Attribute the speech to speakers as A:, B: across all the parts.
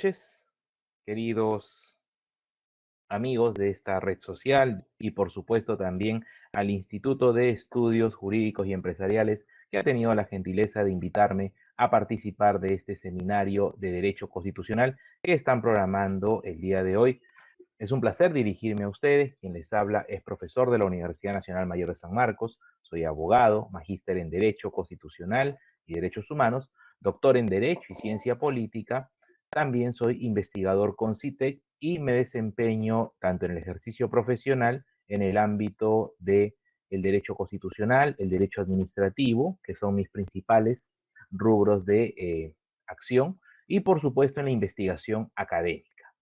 A: noches, queridos amigos de esta red social y por supuesto también al Instituto de Estudios Jurídicos y Empresariales que ha tenido la gentileza de invitarme a participar de este seminario de Derecho Constitucional que están programando el día de hoy. Es un placer dirigirme a ustedes. Quien les habla es profesor de la Universidad Nacional Mayor de San Marcos. Soy abogado, magíster en Derecho Constitucional y Derechos Humanos, doctor en Derecho y Ciencia Política. También soy investigador con CITEC y me desempeño tanto en el ejercicio profesional en el ámbito de el derecho constitucional, el derecho administrativo, que son mis principales rubros de acción, y por supuesto en la investigación académica.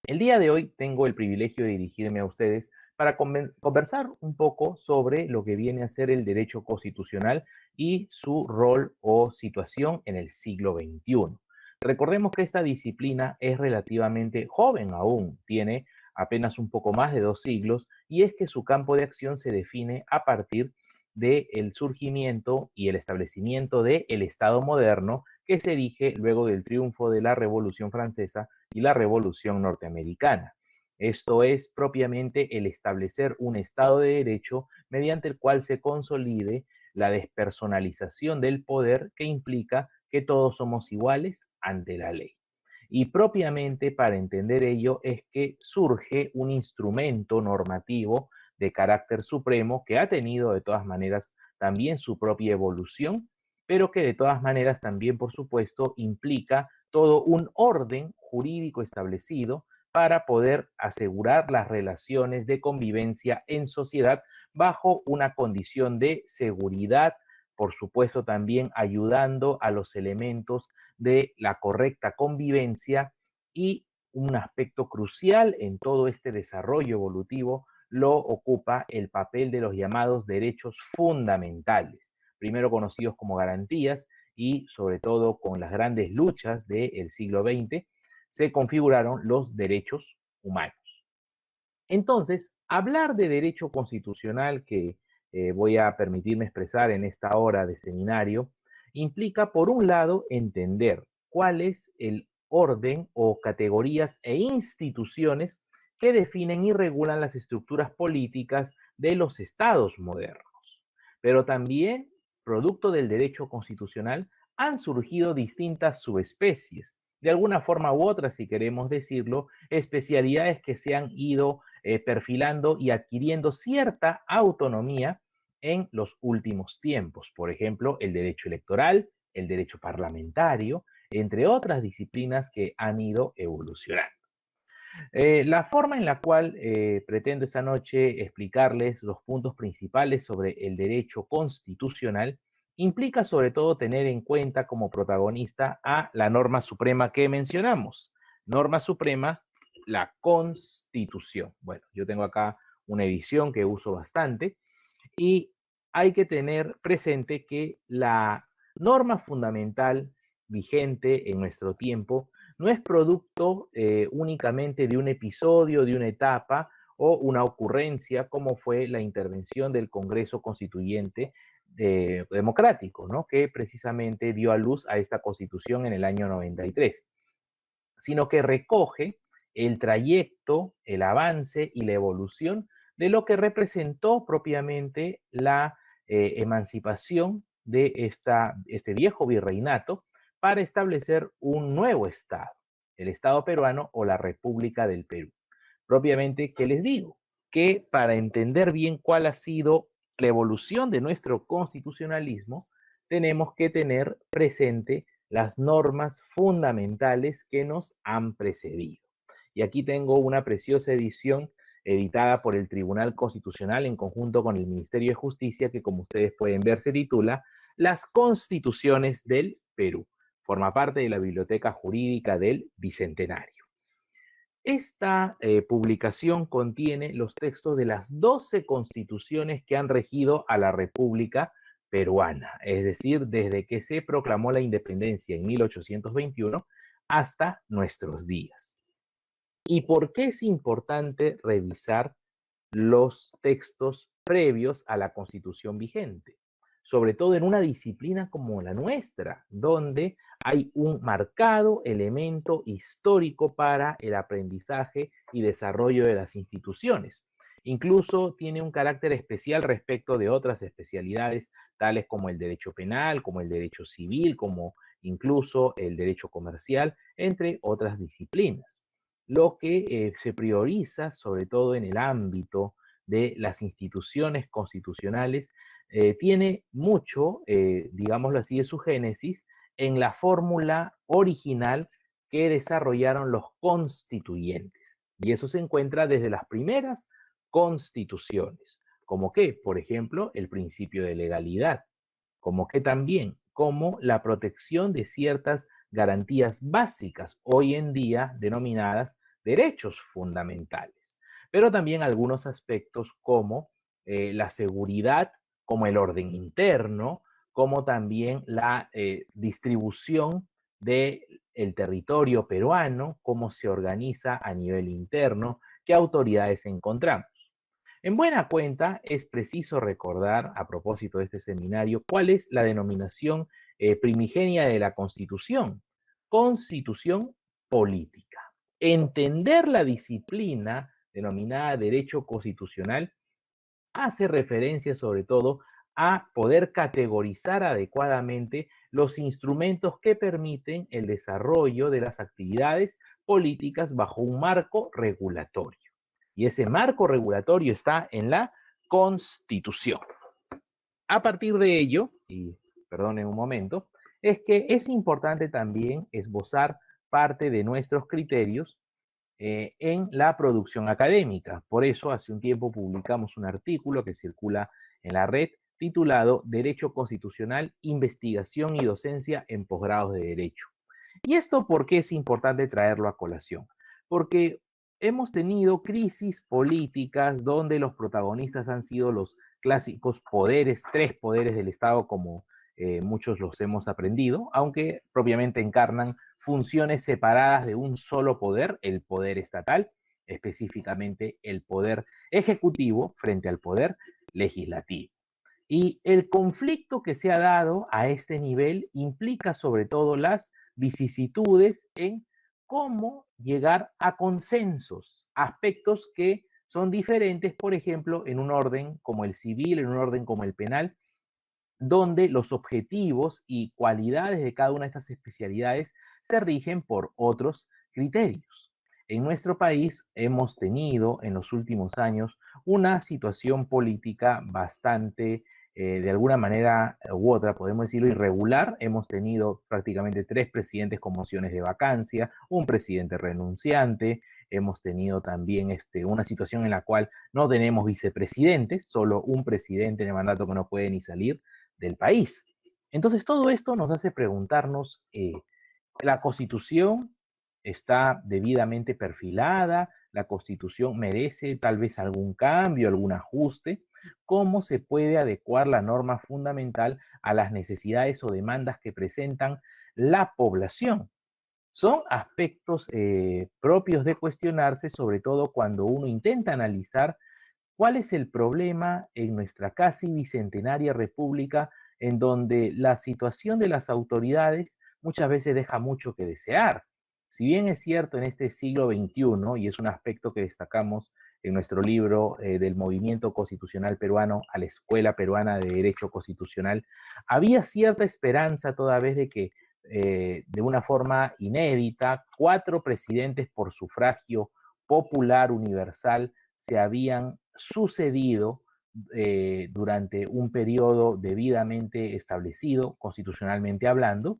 A: El día de hoy tengo el privilegio de dirigirme a ustedes para conversar un poco sobre lo que viene a ser el derecho constitucional y su rol o situación en el siglo XXI. Recordemos que esta disciplina es relativamente joven aún, tiene apenas un poco más de 2 siglos, y es que su campo de acción se define a partir del surgimiento y el establecimiento del Estado moderno que se erige luego del triunfo de la Revolución Francesa y la Revolución Norteamericana. Esto es propiamente el establecer un Estado de Derecho mediante el cual se consolide la despersonalización del poder que implica que todos somos iguales ante la ley. Y propiamente para entender ello es que surge un instrumento normativo de carácter supremo que ha tenido de todas maneras también su propia evolución, pero que de todas maneras también, por supuesto, implica todo un orden jurídico establecido para poder asegurar las relaciones de convivencia en sociedad bajo una condición de seguridad, por supuesto también ayudando a los elementos de la correcta convivencia, y un aspecto crucial en todo este desarrollo evolutivo lo ocupa el papel de los llamados derechos fundamentales, primero conocidos como garantías, y sobre todo con las grandes luchas del siglo XX, se configuraron los derechos humanos. Entonces, hablar de derecho constitucional, que voy a permitirme expresar en esta hora de seminario, implica, por un lado, entender cuál es el orden o categorías e instituciones que definen y regulan las estructuras políticas de los estados modernos. Pero también, producto del derecho constitucional, han surgido distintas subespecies, de alguna forma u otra, si queremos decirlo, especialidades que se han ido perfilando y adquiriendo cierta autonomía en los últimos tiempos. Por ejemplo, el derecho electoral, el derecho parlamentario, entre otras disciplinas que han ido evolucionando. La forma en la cual pretendo esta noche explicarles los puntos principales sobre el derecho constitucional implica sobre todo tener en cuenta como protagonista a la norma suprema que mencionamos. Norma suprema, la Constitución. Bueno, yo tengo acá una edición que uso bastante, y hay que tener presente que la norma fundamental vigente en nuestro tiempo no es producto únicamente de un episodio, de una etapa o una ocurrencia como fue la intervención del Congreso Constituyente democrático, ¿no? Que precisamente dio a luz a esta Constitución en el año 93, sino que recoge el trayecto, el avance y la evolución de lo que representó propiamente la emancipación de este viejo virreinato para establecer un nuevo Estado, el Estado peruano o la República del Perú. Propiamente, ¿qué les digo? Que para entender bien cuál ha sido la evolución de nuestro constitucionalismo, tenemos que tener presente las normas fundamentales que nos han precedido. Y aquí tengo una preciosa edición editada por el Tribunal Constitucional en conjunto con el Ministerio de Justicia, que como ustedes pueden ver se titula Las Constituciones del Perú. Forma parte de la Biblioteca Jurídica del Bicentenario. Esta publicación contiene los textos de las 12 constituciones que han regido a la República Peruana, es decir, desde que se proclamó la independencia en 1821 hasta nuestros días. ¿Y por qué es importante revisar los textos previos a la Constitución vigente? sobre todo en una disciplina como la nuestra, donde hay un marcado elemento histórico para el aprendizaje y desarrollo de las instituciones. Incluso tiene un carácter especial respecto de otras especialidades, tales como el derecho penal, como el derecho civil, como incluso el derecho comercial, entre otras disciplinas. Lo que se prioriza, sobre todo en el ámbito de las instituciones constitucionales, tiene mucho, digámoslo así, de su génesis en la fórmula original que desarrollaron los constituyentes. Y eso se encuentra desde las primeras constituciones, como que, por ejemplo, el principio de legalidad, como que también como la protección de ciertas garantías básicas, hoy en día denominadas derechos fundamentales, pero también algunos aspectos como la seguridad, como el orden interno, como también la distribución del territorio peruano, cómo se organiza a nivel interno, qué autoridades encontramos. En buena cuenta, es preciso recordar, a propósito de este seminario, cuál es la denominación primigenia de la Constitución. Constitución política. Entender la disciplina denominada derecho constitucional hace referencia sobre todo a poder categorizar adecuadamente los instrumentos que permiten el desarrollo de las actividades políticas bajo un marco regulatorio. Y ese marco regulatorio está en la Constitución. A partir de ello, y perdonen un momento, es que es importante también esbozar parte de nuestros criterios en la producción académica. Por eso, hace un tiempo publicamos un artículo que circula en la red titulado Derecho Constitucional, Investigación y Docencia en Posgrados de Derecho. ¿Y esto por qué es importante traerlo a colación? Porque hemos tenido crisis políticas donde los protagonistas han sido los clásicos poderes, tres poderes del Estado, como muchos los hemos aprendido, aunque propiamente encarnan funciones separadas de un solo poder, el poder estatal, específicamente el poder ejecutivo frente al poder legislativo. Y el conflicto que se ha dado a este nivel implica sobre todo las vicisitudes en cómo llegar a consensos, aspectos que son diferentes, por ejemplo, en un orden como el civil, en un orden como el penal, donde los objetivos y cualidades de cada una de estas especialidades se rigen por otros criterios. En nuestro país hemos tenido en los últimos años una situación política bastante, de alguna manera u otra, podemos decirlo, irregular. Hemos tenido prácticamente tres presidentes con mociones de vacancia, un presidente renunciante, hemos tenido también una situación en la cual no tenemos vicepresidentes, solo un presidente en el mandato que no puede ni salir del país. Entonces, todo esto nos hace preguntarnos, ¿la Constitución está debidamente perfilada? ¿La Constitución merece tal vez algún cambio, algún ajuste? ¿Cómo se puede adecuar la norma fundamental a las necesidades o demandas que presentan la población? Son aspectos propios de cuestionarse, sobre todo cuando uno intenta analizar ¿cuál es el problema en nuestra casi bicentenaria república en donde la situación de las autoridades muchas veces deja mucho que desear? Si bien es cierto en este siglo XXI, y es un aspecto que destacamos en nuestro libro del movimiento constitucional peruano a la Escuela Peruana de Derecho Constitucional, había cierta esperanza toda vez de que de una forma inédita, cuatro presidentes por sufragio popular universal se habían sucedido durante un periodo debidamente establecido, constitucionalmente hablando,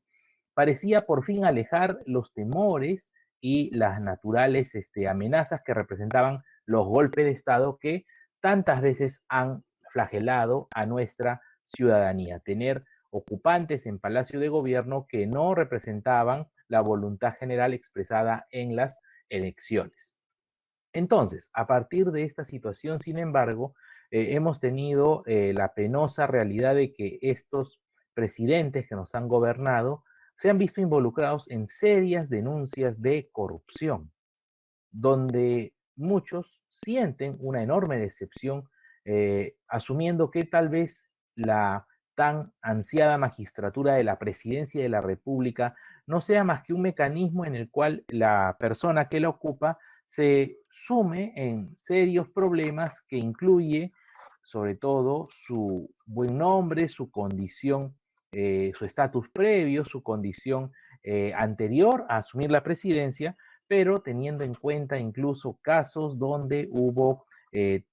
A: parecía por fin alejar los temores y las naturales amenazas que representaban los golpes de Estado que tantas veces han flagelado a nuestra ciudadanía. Tener ocupantes en Palacio de Gobierno que no representaban la voluntad general expresada en las elecciones. Entonces, a partir de esta situación, sin embargo, hemos tenido la penosa realidad de que estos presidentes que nos han gobernado se han visto involucrados en serias denuncias de corrupción, donde muchos sienten una enorme decepción, asumiendo que tal vez la tan ansiada magistratura de la Presidencia de la República no sea más que un mecanismo en el cual la persona que la ocupa se sume en serios problemas que incluye sobre todo su buen nombre, su condición, su estatus previo, su condición anterior a asumir la presidencia, pero teniendo en cuenta incluso casos donde hubo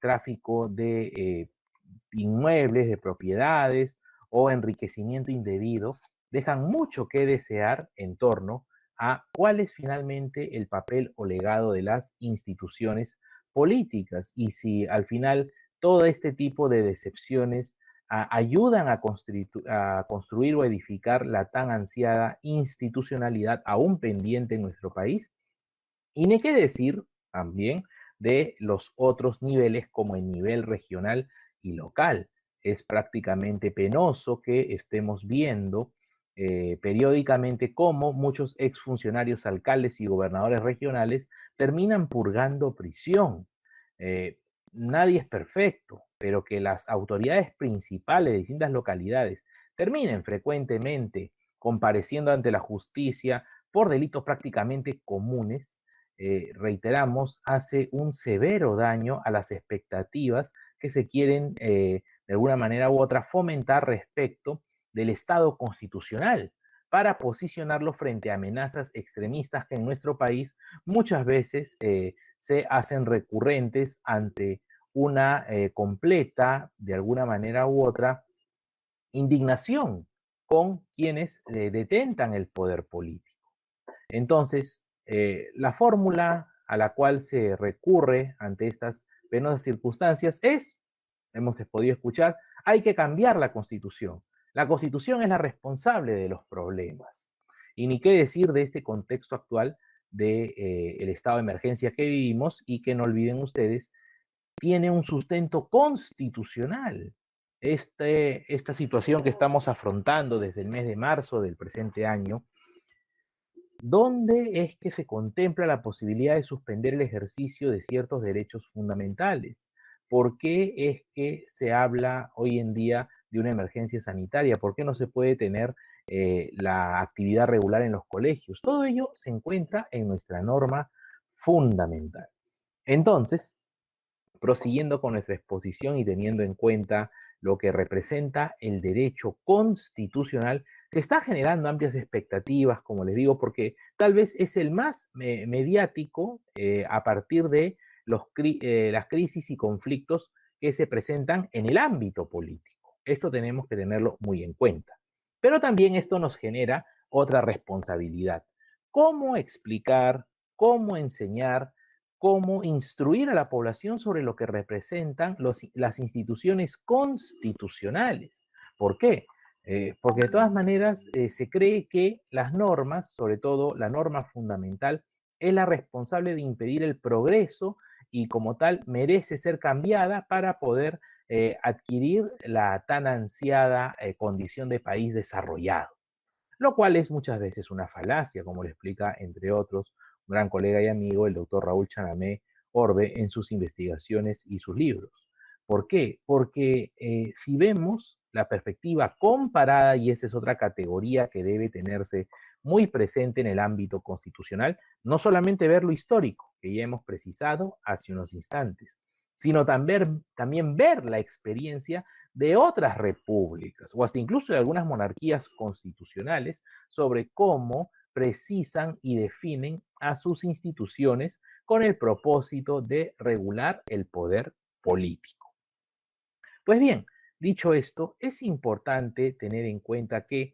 A: tráfico de inmuebles, de propiedades o enriquecimiento indebido, dejan mucho que desear en torno a cuál es finalmente el papel o legado de las instituciones políticas y si al final todo este tipo de decepciones ayudan a construir o edificar la tan ansiada institucionalidad aún pendiente en nuestro país. Y ni qué decir también de los otros niveles como el nivel regional y local. Es prácticamente penoso que estemos viendo periódicamente cómo muchos exfuncionarios, alcaldes y gobernadores regionales terminan purgando prisión. Eh, Nadie es perfecto, pero que las autoridades principales de distintas localidades terminen frecuentemente compareciendo ante la justicia por delitos prácticamente comunes, reiteramos, hace un severo daño a las expectativas que se quieren de alguna manera u otra fomentar respecto del Estado constitucional para posicionarlo frente a amenazas extremistas que en nuestro país muchas veces se hacen recurrentes ante una completa, de alguna manera u otra, indignación con quienes detentan el poder político. Entonces, la fórmula a la cual se recurre ante estas penosas circunstancias es, hemos podido escuchar, hay que cambiar la Constitución. La Constitución es la responsable de los problemas. Y ni qué decir de este contexto actual del estado de emergencia que vivimos y que no olviden ustedes, tiene un sustento constitucional. Esta situación que estamos afrontando desde el mes de marzo del presente año, ¿dónde es que se contempla la posibilidad de suspender el ejercicio de ciertos derechos fundamentales? ¿Por qué es que se habla hoy en día de una emergencia sanitaria? ¿Por qué no se puede tener la actividad regular en los colegios? Todo ello se encuentra en nuestra norma fundamental. Entonces, prosiguiendo con nuestra exposición y teniendo en cuenta lo que representa el derecho constitucional, que está generando amplias expectativas, como les digo, porque tal vez es el más mediático a partir de las crisis y conflictos que se presentan en el ámbito político. Esto tenemos que tenerlo muy en cuenta. Pero también esto nos genera otra responsabilidad. ¿Cómo explicar, cómo enseñar, cómo instruir a la población sobre lo que representan las instituciones constitucionales? ¿Por qué? Porque de todas maneras se cree que las normas, sobre todo la norma fundamental, es la responsable de impedir el progreso y como tal merece ser cambiada para poder adquirir la tan ansiada condición de país desarrollado, lo cual es muchas veces una falacia, como le explica, entre otros, un gran colega y amigo, el doctor Raúl Chanamé Orbe, en sus investigaciones y sus libros. ¿Por qué? Porque si vemos la perspectiva comparada, y esa es otra categoría que debe tenerse muy presente en el ámbito constitucional, no solamente ver lo histórico, que ya hemos precisado hace unos instantes, sino también ver la experiencia de otras repúblicas o hasta incluso de algunas monarquías constitucionales sobre cómo precisan y definen a sus instituciones con el propósito de regular el poder político. Pues bien, dicho esto, es importante tener en cuenta que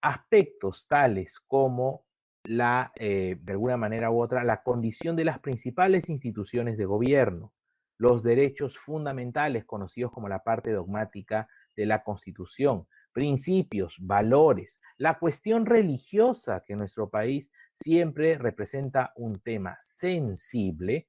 A: aspectos tales como de alguna manera u otra, la condición de las principales instituciones de gobierno, los derechos fundamentales conocidos como la parte dogmática de la Constitución, principios, valores, la cuestión religiosa que en nuestro país siempre representa un tema sensible,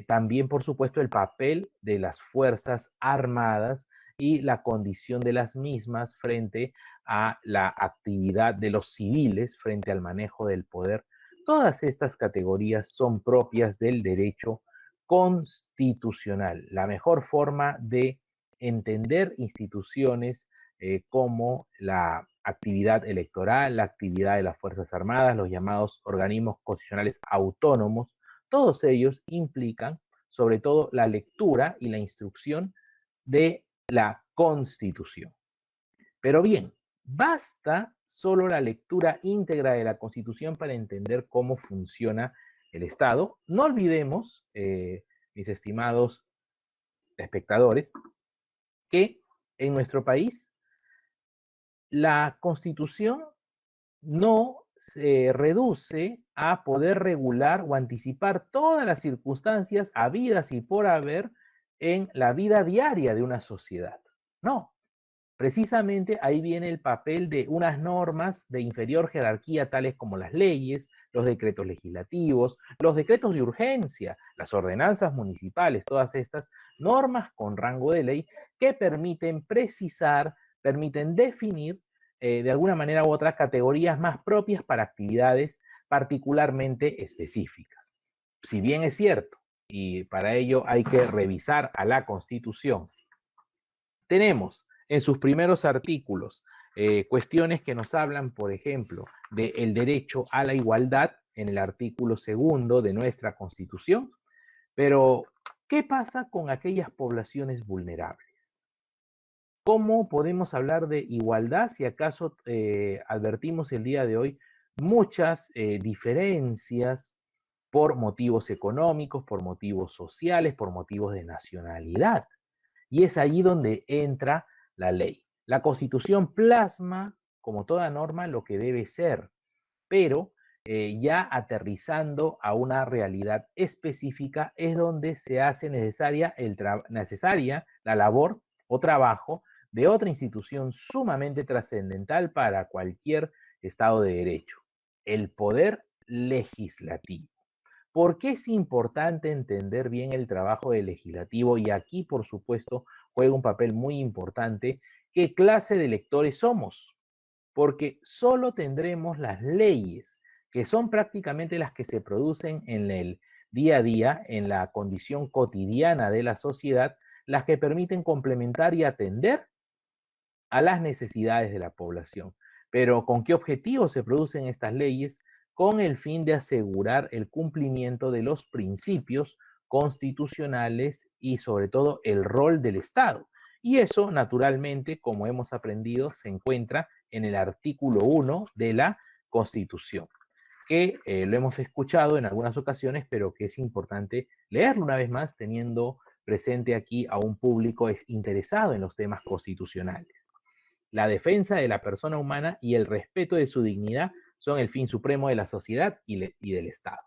A: también por supuesto el papel de las Fuerzas Armadas y la condición de las mismas frente a la actividad de los civiles frente al manejo del poder. Todas estas categorías son propias del derecho constitucional. La mejor forma de entender instituciones como la actividad electoral, la actividad de las Fuerzas Armadas, los llamados organismos constitucionales autónomos. Todos ellos implican sobre todo la lectura y la instrucción de la Constitución. Pero bien, ¿basta solo la lectura íntegra de la Constitución para entender cómo funciona el Estado? No olvidemos, mis estimados espectadores, que en nuestro país la Constitución no se reduce a poder regular o anticipar todas las circunstancias habidas y por haber en la vida diaria de una sociedad. No, precisamente ahí viene el papel de unas normas de inferior jerarquía, tales como las leyes, los decretos legislativos, los decretos de urgencia, las ordenanzas municipales, todas estas normas con rango de ley que permiten precisar, permiten definir de alguna manera u otra categorías más propias para actividades particularmente específicas. Si bien es cierto, y para ello hay que revisar a la Constitución, tenemos en sus primeros artículos cuestiones que nos hablan, por ejemplo, del derecho a la igualdad en el artículo 2 de nuestra Constitución, pero ¿qué pasa con aquellas poblaciones vulnerables? ¿Cómo podemos hablar de igualdad si acaso advertimos el día de hoy muchas diferencias por motivos económicos, por motivos sociales, por motivos de nacionalidad? Y es allí donde entra la ley. La Constitución plasma, como toda norma, lo que debe ser, pero ya aterrizando a una realidad específica es donde se hace necesaria la labor o trabajo de otra institución sumamente trascendental para cualquier Estado de Derecho, el poder legislativo. ¿Por qué es importante entender bien el trabajo del legislativo? Y aquí, por supuesto, juega un papel muy importante. ¿Qué clase de electores somos? Porque solo tendremos las leyes, que son prácticamente las que se producen en el día a día, en la condición cotidiana de la sociedad, las que permiten complementar y atender a las necesidades de la población. Pero ¿con qué objetivo se producen estas leyes? Con el fin de asegurar el cumplimiento de los principios constitucionales y sobre todo el rol del Estado. Y eso, naturalmente, como hemos aprendido, se encuentra en el artículo 1 de la Constitución, que lo hemos escuchado en algunas ocasiones, pero que es importante leerlo una vez más, teniendo presente aquí a un público interesado en los temas constitucionales. La defensa de la persona humana y el respeto de su dignidad son el fin supremo de la sociedad y del Estado.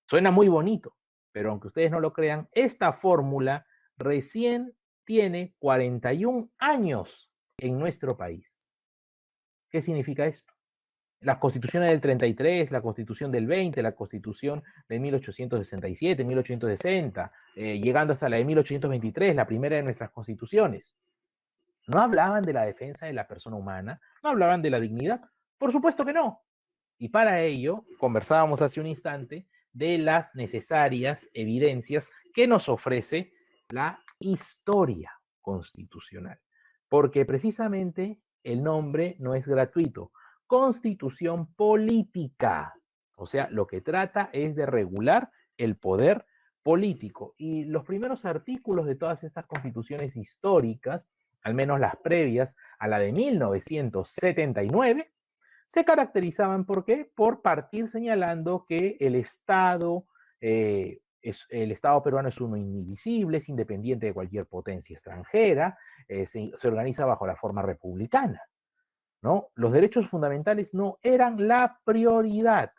A: Suena muy bonito, pero aunque ustedes no lo crean, esta fórmula recién tiene 41 años en nuestro país. ¿Qué significa esto? Las constituciones del 33, la constitución del 20, la constitución de 1867, 1860, llegando hasta la de 1823, la primera de nuestras constituciones. No hablaban de la defensa de la persona humana, no hablaban de la dignidad. Por supuesto que no. Y para ello, conversábamos hace un instante de las necesarias evidencias que nos ofrece la historia constitucional. Porque precisamente el nombre no es gratuito. Constitución política. O sea, lo que trata es de regular el poder político. Y los primeros artículos de todas estas constituciones históricas, al menos las previas a la de 1979, se caracterizaban, ¿por qué? Por partir señalando que el Estado peruano es uno indivisible, es independiente de cualquier potencia extranjera, se organiza bajo la forma republicana, ¿no? Los derechos fundamentales no eran la prioridad.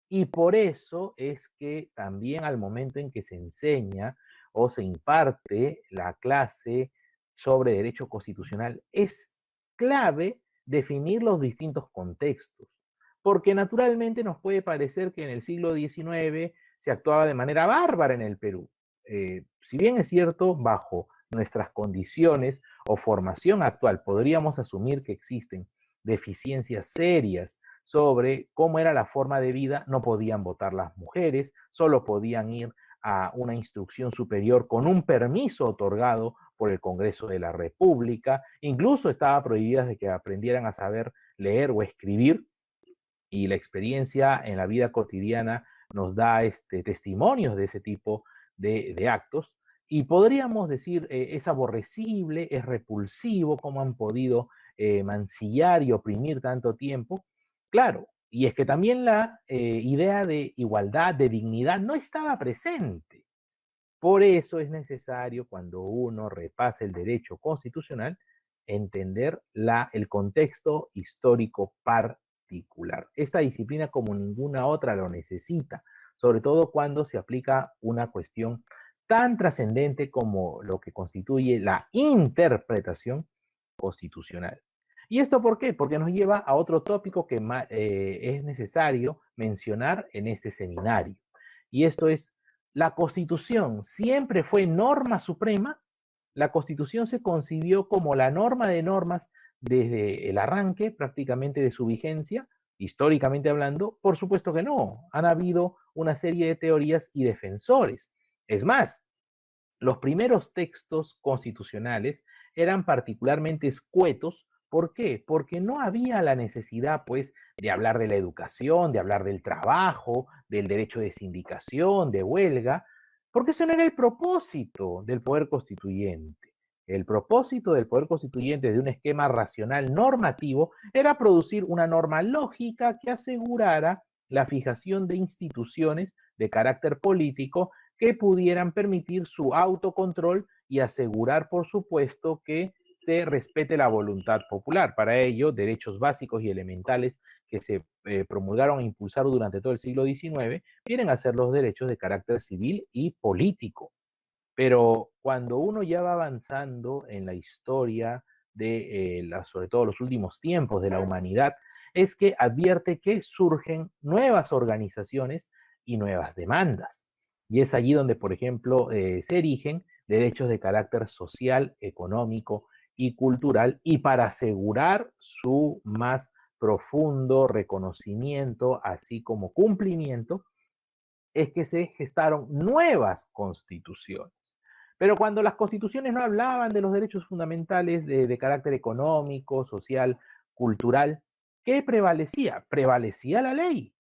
A: Y por eso es que también al momento en que se enseña o se imparte la clase sobre derecho constitucional, es clave definir los distintos contextos, porque naturalmente nos puede parecer que en el siglo XIX se actuaba de manera bárbara en el Perú. Si bien es cierto, bajo nuestras condiciones o formación actual, podríamos asumir que existen deficiencias serias sobre cómo era la forma de vida. No podían votar las mujeres, solo podían ir a una instrucción superior con un permiso otorgado por el Congreso de la República, incluso estaba prohibida de que aprendieran a saber leer o escribir, y la experiencia en la vida cotidiana nos da testimonios de ese tipo de actos. Y podríamos decir, es aborrecible, es repulsivo cómo han podido mancillar y oprimir tanto tiempo. Claro, y es que también la idea de igualdad, de dignidad, no estaba presente. Por eso es necesario, cuando uno repasa el derecho constitucional, entender el contexto histórico particular. Esta disciplina, como ninguna otra, lo necesita, sobre todo cuando se aplica una cuestión tan trascendente como lo que constituye la interpretación constitucional. ¿Y esto por qué? Porque nos lleva a otro tópico que es necesario mencionar en este seminario. Y esto es: la Constitución siempre fue norma suprema. La Constitución se concibió como la norma de normas desde el arranque prácticamente de su vigencia, históricamente hablando. Por supuesto que no. Han habido una serie de teorías y defensores. Es más, los primeros textos constitucionales eran particularmente escuetos. ¿Por qué? Porque no había la necesidad, pues, de hablar de la educación, de hablar del trabajo, del derecho de sindicación, de huelga, porque ese no era el propósito del poder constituyente. El propósito del poder constituyente de un esquema racional normativo era producir una norma lógica que asegurara la fijación de instituciones de carácter político que pudieran permitir su autocontrol y asegurar, por supuesto, que se respete la voluntad popular. Para ello, derechos básicos y elementales que se promulgaron e impulsaron durante todo el siglo XIX vienen a ser los derechos de carácter civil y político. Pero cuando uno ya va avanzando en la historia de, sobre todo los últimos tiempos de la humanidad, es que advierte que surgen nuevas organizaciones y nuevas demandas. Y es allí donde, por ejemplo, se erigen derechos de carácter social, económico y cultural, y para asegurar su más profundo reconocimiento, así como cumplimiento, es que se gestaron nuevas constituciones. Pero cuando las constituciones no hablaban de los derechos fundamentales de carácter económico, social, cultural, ¿qué prevalecía? Prevalecía la ley.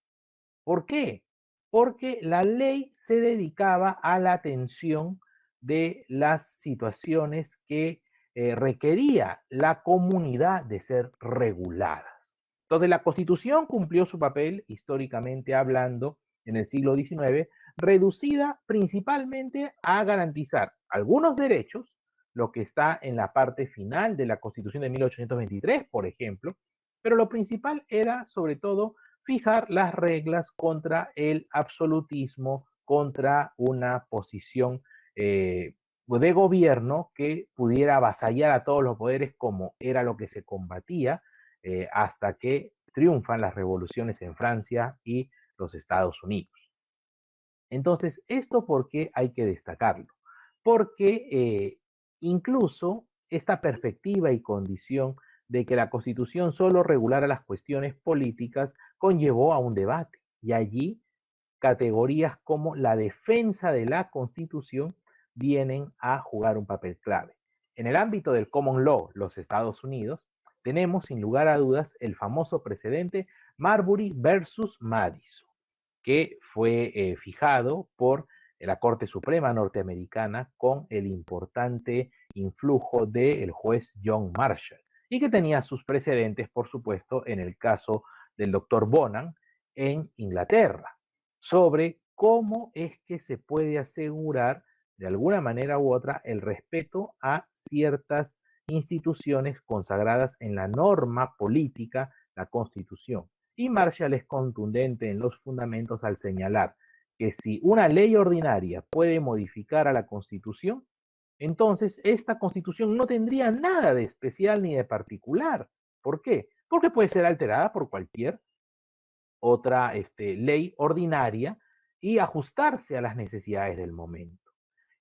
A: ¿Por qué? Porque la ley se dedicaba a la atención de las situaciones que requería la comunidad de ser reguladas. Entonces, la Constitución cumplió su papel, históricamente hablando, en el siglo XIX, reducida principalmente a garantizar algunos derechos, lo que está en la parte final de la Constitución de 1823, por ejemplo, pero lo principal era, sobre todo, fijar las reglas contra el absolutismo, contra una posición de gobierno que pudiera avasallar a todos los poderes, como era lo que se combatía hasta que triunfan las revoluciones en Francia y los Estados Unidos. Entonces, ¿esto por qué hay que destacarlo? Porque incluso esta perspectiva y condición de que la Constitución solo regulara las cuestiones políticas conllevó a un debate, y allí categorías como la defensa de la Constitución vienen a jugar un papel clave. En el ámbito del common law, los Estados Unidos, tenemos sin lugar a dudas el famoso precedente Marbury versus Madison, que fue fijado por la Corte Suprema norteamericana con el importante influjo del juez John Marshall, y que tenía sus precedentes, por supuesto, en el caso del doctor Bonan en Inglaterra, sobre cómo es que se puede asegurar de alguna manera u otra el respeto a ciertas instituciones consagradas en la norma política, la Constitución. Y Marshall es contundente en los fundamentos al señalar que si una ley ordinaria puede modificar a la Constitución, entonces esta Constitución no tendría nada de especial ni de particular. ¿Por qué? Porque puede ser alterada por cualquier otra ley ordinaria y ajustarse a las necesidades del momento.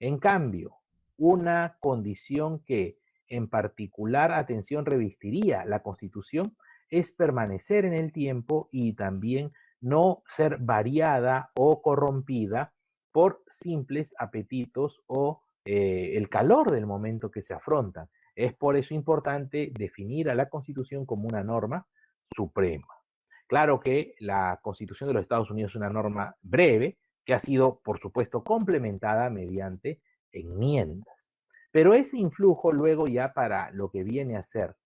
A: En cambio, una condición que en particular atención revestiría la Constitución es permanecer en el tiempo y también no ser variada o corrompida por simples apetitos o el calor del momento que se afronta. Es por eso importante definir a la Constitución como una norma suprema. Claro que la Constitución de los Estados Unidos es una norma breve que ha sido, por supuesto, complementada mediante enmiendas. Pero ese influjo luego ya para lo que viene a ser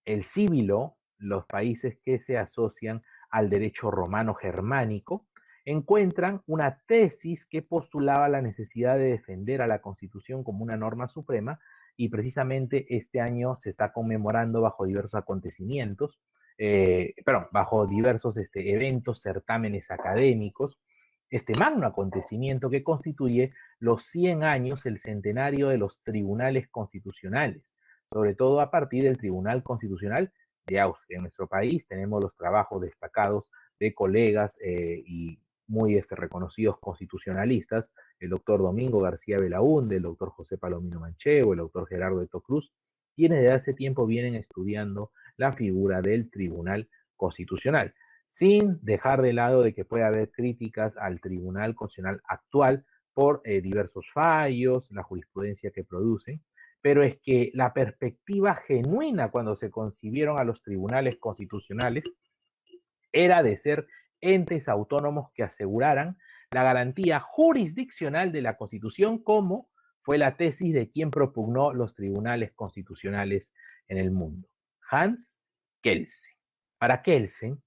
A: el cívilo, los países que se asocian al derecho romano germánico, encuentran una tesis que postulaba la necesidad de defender a la Constitución como una norma suprema y precisamente este año se está conmemorando bajo diversos acontecimientos, bajo diversos eventos, certámenes académicos, este magno acontecimiento que constituye los 100 años, el centenario de los tribunales constitucionales, sobre todo a partir del Tribunal Constitucional de Austria. En nuestro país tenemos los trabajos destacados de colegas y muy reconocidos constitucionalistas, el doctor Domingo García Belaúnde, el doctor José Palomino Manchego, el doctor Gerardo Eto Cruz, quienes desde hace tiempo vienen estudiando la figura del Tribunal Constitucional, sin dejar de lado de que puede haber críticas al Tribunal Constitucional actual por diversos fallos, la jurisprudencia que producen, pero es que la perspectiva genuina cuando se concibieron a los tribunales constitucionales era de ser entes autónomos que aseguraran la garantía jurisdiccional de la Constitución, como fue la tesis de quien propugnó los tribunales constitucionales en el mundo, Hans Kelsen. Para Kelsen,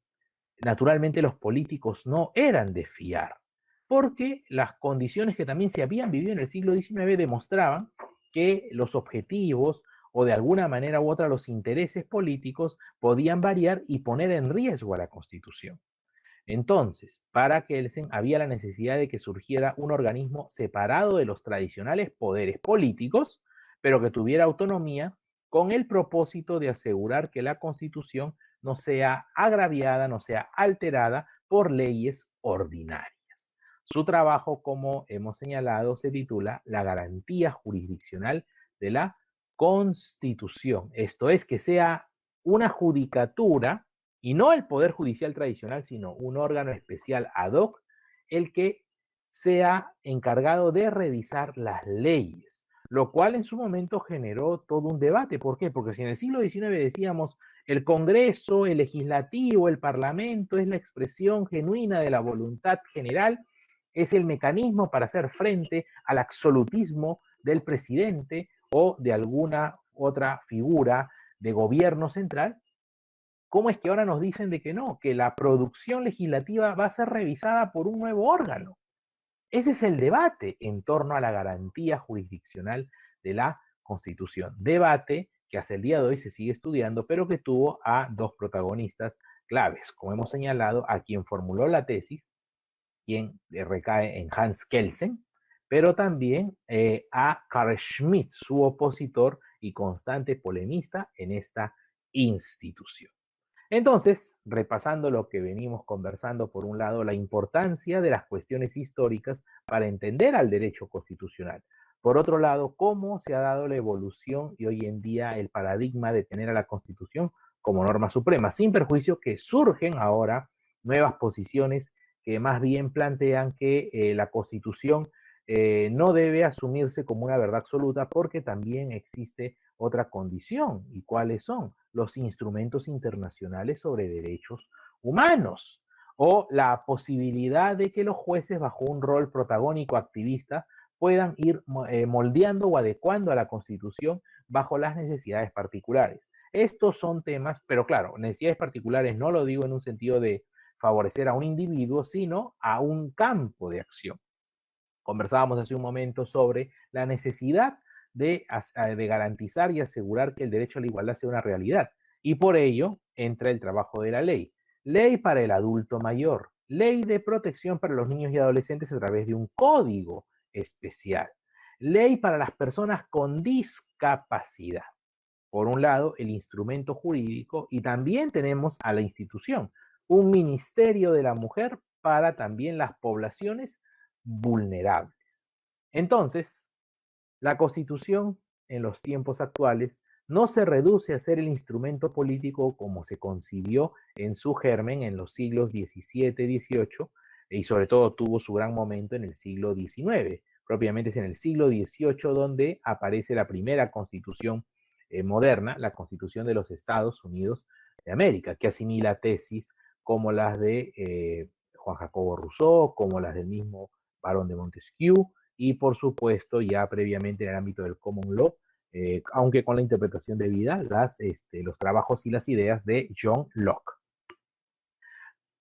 A: naturalmente los políticos no eran de fiar, porque las condiciones que también se habían vivido en el siglo XIX demostraban que los objetivos o de alguna manera u otra los intereses políticos podían variar y poner en riesgo a la Constitución. Entonces, para Kelsen había la necesidad de que surgiera un organismo separado de los tradicionales poderes políticos, pero que tuviera autonomía con el propósito de asegurar que la Constitución no sea agraviada, no sea alterada por leyes ordinarias. Su trabajo, como hemos señalado, se titula La garantía jurisdiccional de la Constitución. Esto es, que sea una judicatura y no el Poder Judicial tradicional, sino un órgano especial ad hoc, el que sea encargado de revisar las leyes, lo cual en su momento generó todo un debate. ¿Por qué? Porque si en el siglo XIX decíamos el Congreso, el Legislativo, el Parlamento es la expresión genuina de la voluntad general, es el mecanismo para hacer frente al absolutismo del presidente o de alguna otra figura de gobierno central, ¿cómo es que ahora nos dicen de que no, que la producción legislativa va a ser revisada por un nuevo órgano? Ese es el debate en torno a la garantía jurisdiccional de la Constitución. Debate que hasta el día de hoy se sigue estudiando, pero que tuvo a dos protagonistas claves, como hemos señalado, a quien formuló la tesis, quien recae en Hans Kelsen, pero también a Carl Schmitt, su opositor y constante polemista en esta institución. Entonces, repasando lo que venimos conversando, por un lado, la importancia de las cuestiones históricas para entender al derecho constitucional. Por otro lado, cómo se ha dado la evolución y hoy en día el paradigma de tener a la Constitución como norma suprema, sin perjuicio que surgen ahora nuevas posiciones que más bien plantean que la Constitución no debe asumirse como una verdad absoluta, porque también existe otra condición. ¿Y cuáles son? Los instrumentos internacionales sobre derechos humanos, o la posibilidad de que los jueces, bajo un rol protagónico activista, puedan ir moldeando o adecuando a la Constitución bajo las necesidades particulares. Estos son temas, pero claro, necesidades particulares no lo digo en un sentido de favorecer a un individuo, sino a un campo de acción. Conversábamos hace un momento sobre la necesidad de garantizar y asegurar que el derecho a la igualdad sea una realidad. Y por ello entra el trabajo de la ley. Ley para el adulto mayor, ley de protección para los niños y adolescentes a través de un código especial, ley para las personas con discapacidad. Por un lado, el instrumento jurídico, y también tenemos a la institución, un ministerio de la mujer para también las poblaciones vulnerables. Entonces, la Constitución en los tiempos actuales no se reduce a ser el instrumento político como se concibió en su germen en los siglos XVII, XVIII y sobre todo tuvo su gran momento en el siglo XIX, propiamente es en el siglo XVIII donde aparece la primera constitución moderna, la Constitución de los Estados Unidos de América, que asimila tesis como las de Juan Jacobo Rousseau, como las del mismo Barón de Montesquieu, y por supuesto ya previamente en el ámbito del common law, aunque con la interpretación debida, los trabajos y las ideas de John Locke.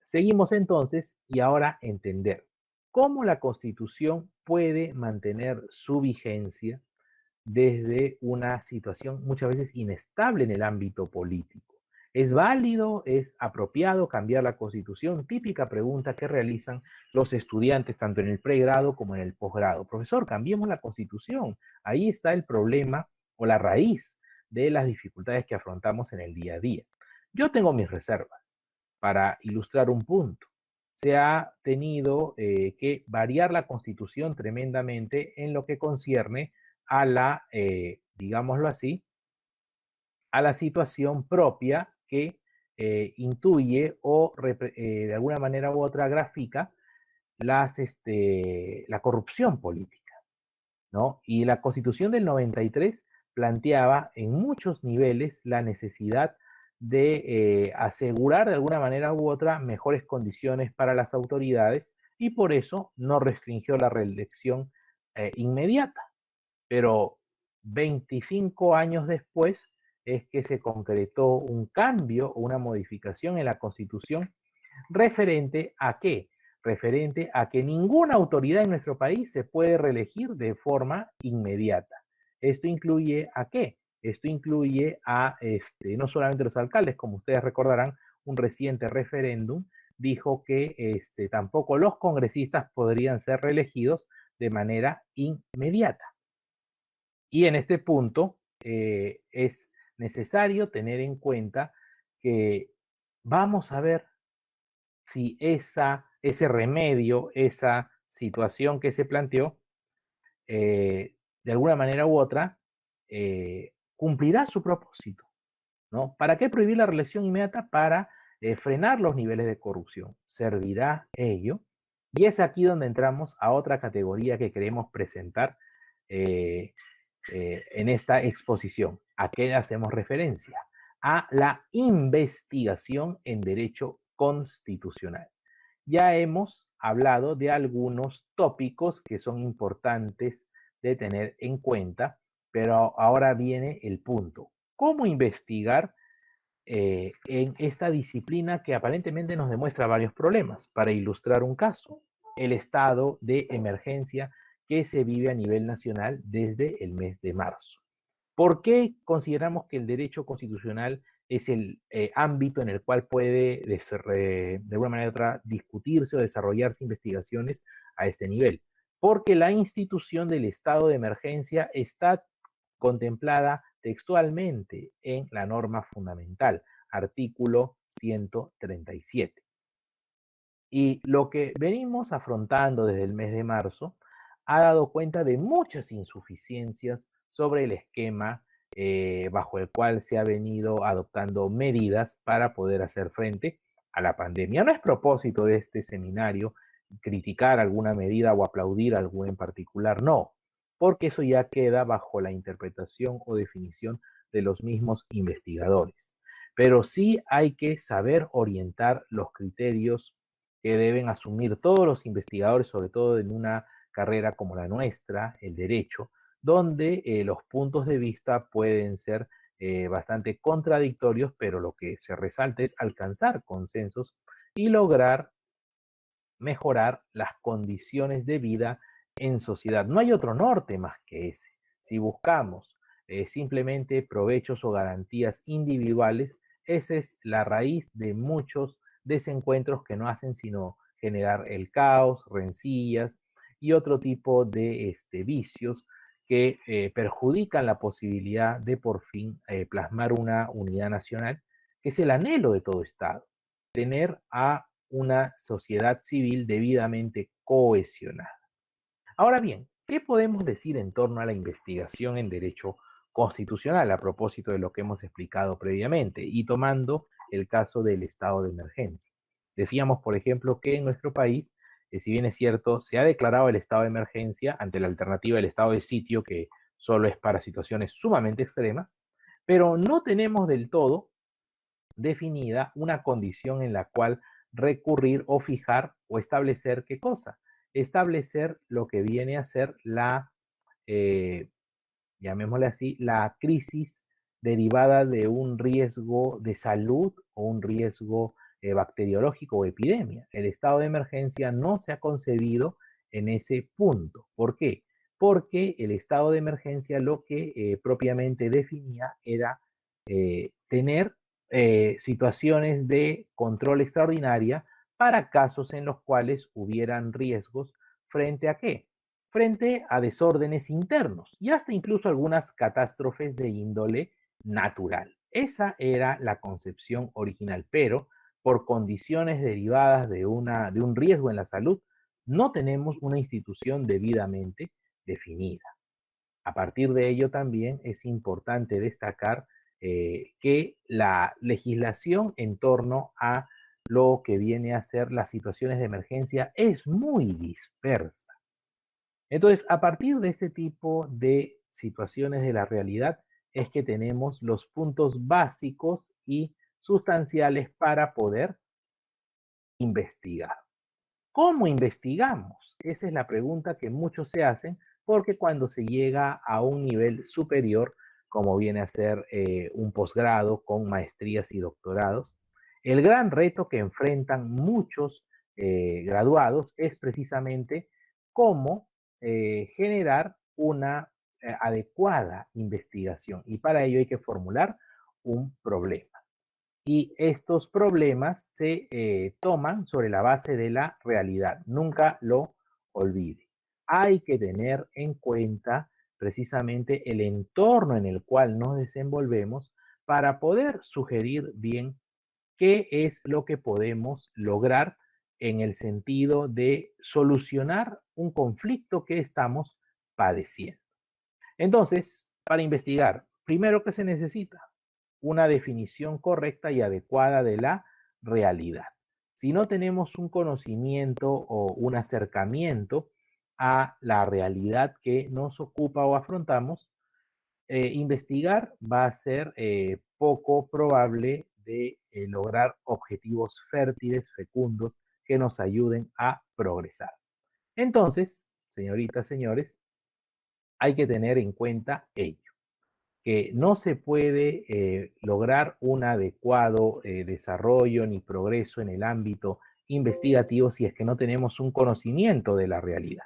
A: Seguimos entonces y ahora entender cómo la Constitución puede mantener su vigencia desde una situación muchas veces inestable en el ámbito político. ¿Es válido, es apropiado cambiar la Constitución? Típica pregunta que realizan los estudiantes tanto en el pregrado como en el posgrado. Profesor, cambiemos la Constitución. Ahí está el problema o la raíz de las dificultades que afrontamos en el día a día. Yo tengo mis reservas para ilustrar un punto. Se ha tenido que variar la Constitución tremendamente en lo que concierne a la, digámoslo así, a la situación propia que intuye o de alguna manera u otra grafica la corrupción política, ¿no? Y la Constitución del 93 planteaba en muchos niveles la necesidad de asegurar de alguna manera u otra mejores condiciones para las autoridades y por eso no restringió la reelección inmediata. Pero 25 años después es que se concretó un cambio o una modificación en la Constitución referente a qué? Referente a que ninguna autoridad en nuestro país se puede reelegir de forma inmediata. ¿Esto incluye a qué? Esto incluye a no solamente los alcaldes, como ustedes recordarán, un reciente referéndum dijo que tampoco los congresistas podrían ser reelegidos de manera inmediata. Y en este punto es necesario tener en cuenta que vamos a ver si ese remedio, esa situación que se planteó, de alguna manera u otra, cumplirá su propósito, ¿no? ¿Para qué prohibir la reelección inmediata? Para frenar los niveles de corrupción. ¿Servirá ello? Y es aquí donde entramos a otra categoría que queremos presentar en esta exposición. ¿A qué hacemos referencia? A la investigación en derecho constitucional. Ya hemos hablado de algunos tópicos que son importantes de tener en cuenta, pero ahora viene el punto. ¿Cómo investigar en esta disciplina que aparentemente nos demuestra varios problemas? Para ilustrar un caso, el estado de emergencia que se vive a nivel nacional desde el mes de marzo. ¿Por qué consideramos que el derecho constitucional es el ámbito en el cual puede, de alguna manera u otra, discutirse o desarrollarse investigaciones a este nivel? Porque la institución del estado de emergencia está contemplada textualmente en la norma fundamental, artículo 137. Y lo que venimos afrontando desde el mes de marzo ha dado cuenta de muchas insuficiencias sobre el esquema bajo el cual se ha venido adoptando medidas para poder hacer frente a la pandemia. No es propósito de este seminario criticar alguna medida o aplaudir alguna en particular, no, porque eso ya queda bajo la interpretación o definición de los mismos investigadores. Pero sí hay que saber orientar los criterios que deben asumir todos los investigadores, sobre todo en una carrera como la nuestra, el derecho, donde los puntos de vista pueden ser bastante contradictorios, pero lo que se resalta es alcanzar consensos y lograr mejorar las condiciones de vida en sociedad. No hay otro norte más que ese. Si buscamos simplemente provechos o garantías individuales, esa es la raíz de muchos desencuentros que no hacen sino generar el caos, rencillas y otro tipo de vicios que perjudican la posibilidad de por fin plasmar una unidad nacional, que es el anhelo de todo Estado, tener a una sociedad civil debidamente cohesionada. Ahora bien, ¿qué podemos decir en torno a la investigación en derecho constitucional a propósito de lo que hemos explicado previamente y tomando el caso del estado de emergencia? Decíamos, por ejemplo, que en nuestro país si bien es cierto, se ha declarado el estado de emergencia ante la alternativa del estado de sitio, que solo es para situaciones sumamente extremas, pero no tenemos del todo definida una condición en la cual recurrir o fijar o establecer qué cosa. Establecer lo que viene a ser la, eh, llamémosle así, la crisis derivada de un riesgo de salud o un riesgo bacteriológico o epidemia. El estado de emergencia no se ha concebido en ese punto. ¿Por qué? Porque el estado de emergencia lo que propiamente definía era tener situaciones de control extraordinaria para casos en los cuales hubieran riesgos frente a qué? Frente a desórdenes internos y hasta incluso algunas catástrofes de índole natural. Esa era la concepción original, pero por condiciones derivadas de un riesgo en la salud, no tenemos una institución debidamente definida. A partir de ello también es importante destacar que la legislación en torno a lo que viene a ser las situaciones de emergencia es muy dispersa. Entonces, a partir de este tipo de situaciones de la realidad, es que tenemos los puntos básicos y sustanciales para poder investigar. ¿Cómo investigamos? Esa es la pregunta que muchos se hacen, porque cuando se llega a un nivel superior, como viene a ser un posgrado con maestrías y doctorados, el gran reto que enfrentan muchos graduados es precisamente cómo generar una adecuada investigación. Y para ello hay que formular un problema. Y estos problemas se toman sobre la base de la realidad. Nunca lo olvide. Hay que tener en cuenta precisamente el entorno en el cual nos desenvolvemos para poder sugerir bien qué es lo que podemos lograr en el sentido de solucionar un conflicto que estamos padeciendo. Entonces, para investigar, primero que se necesita una definición correcta y adecuada de la realidad. Si no tenemos un conocimiento o un acercamiento a la realidad que nos ocupa o afrontamos, investigar va a ser poco probable de lograr objetivos fértiles, fecundos, que nos ayuden a progresar. Entonces, señoritas, señores, hay que tener en cuenta ello, que no se puede lograr un adecuado desarrollo ni progreso en el ámbito investigativo si es que no tenemos un conocimiento de la realidad.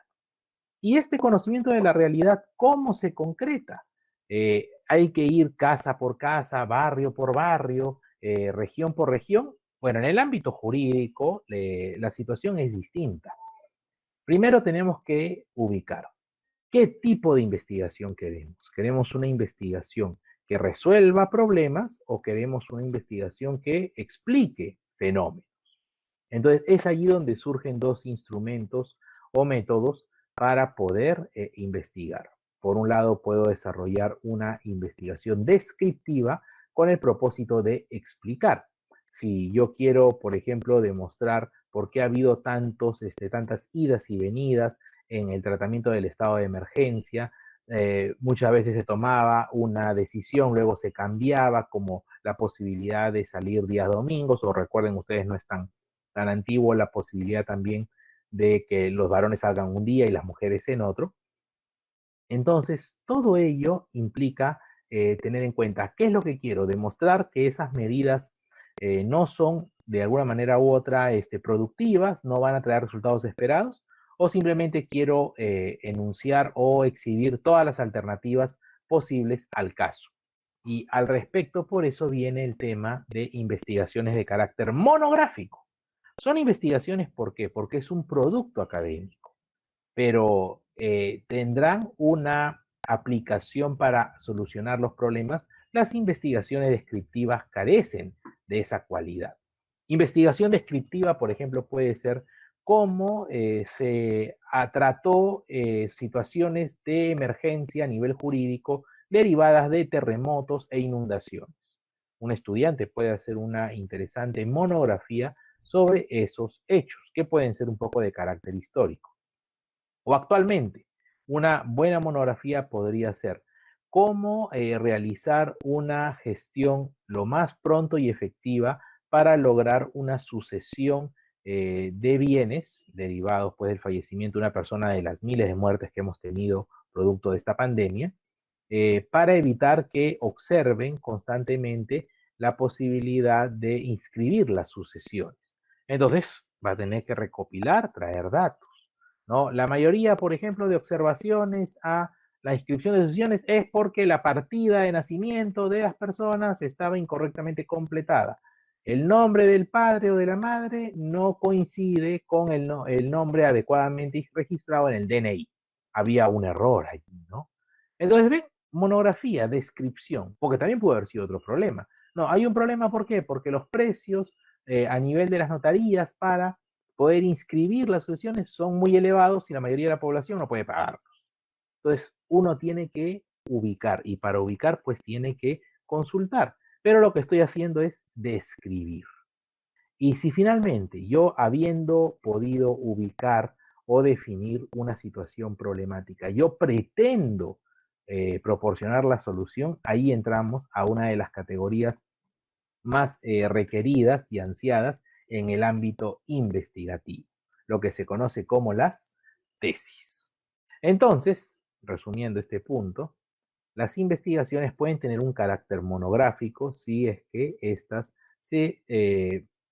A: Y este conocimiento de la realidad, ¿cómo se concreta? Hay que ir casa por casa, barrio por barrio, región por región. Bueno, en el ámbito jurídico la situación es distinta. Primero tenemos que ubicar qué tipo de investigación queremos. ¿Queremos una investigación que resuelva problemas o queremos una investigación que explique fenómenos? Entonces, es allí donde surgen dos instrumentos o métodos para poder investigar. Por un lado, puedo desarrollar una investigación descriptiva con el propósito de explicar. Si yo quiero, por ejemplo, demostrar por qué ha habido tantas idas y venidas en el tratamiento del estado de emergencia, muchas veces se tomaba una decisión, luego se cambiaba, como la posibilidad de salir días domingos, o recuerden ustedes, no es tan antiguo la posibilidad también de que los varones salgan un día y las mujeres en otro. Entonces, todo ello implica tener en cuenta qué es lo que quiero, demostrar que esas medidas no son de alguna manera u otra productivas, no van a traer resultados esperados, o simplemente quiero enunciar o exhibir todas las alternativas posibles al caso. Y al respecto, por eso viene el tema de investigaciones de carácter monográfico. Son investigaciones, ¿por qué? Porque es un producto académico, pero tendrán una aplicación para solucionar los problemas. Las investigaciones descriptivas carecen de esa cualidad. Investigación descriptiva, por ejemplo, puede ser cómo se trató situaciones de emergencia a nivel jurídico derivadas de terremotos e inundaciones. Un estudiante puede hacer una interesante monografía sobre esos hechos, que pueden ser un poco de carácter histórico. O actualmente, una buena monografía podría ser cómo realizar una gestión lo más pronto y efectiva para lograr una sucesión de bienes derivados pues, del fallecimiento de una persona, de las miles de muertes que hemos tenido producto de esta pandemia, para evitar que observen constantemente la posibilidad de inscribir las sucesiones. Entonces, va a tener que recopilar, traer datos, ¿no? La mayoría, por ejemplo, de observaciones a la inscripción de sucesiones es porque la partida de nacimiento de las personas estaba incorrectamente completada. El nombre del padre o de la madre no coincide con el nombre adecuadamente registrado en el DNI. Había un error allí, ¿no? Entonces, ven, monografía, descripción, porque también puede haber sido otro problema. No, hay un problema, ¿por qué? Porque los precios a nivel de las notarías para poder inscribir las sucesiones son muy elevados y la mayoría de la población no puede pagarlos. Entonces, uno tiene que ubicar y para ubicar, pues tiene que consultar. Pero lo que estoy haciendo es describir. Y si finalmente yo, habiendo podido ubicar o definir una situación problemática, yo pretendo proporcionar la solución, ahí entramos a una de las categorías más requeridas y ansiadas en el ámbito investigativo, lo que se conoce como las tesis. Entonces, resumiendo este punto, las investigaciones pueden tener un carácter monográfico si es que éstas se,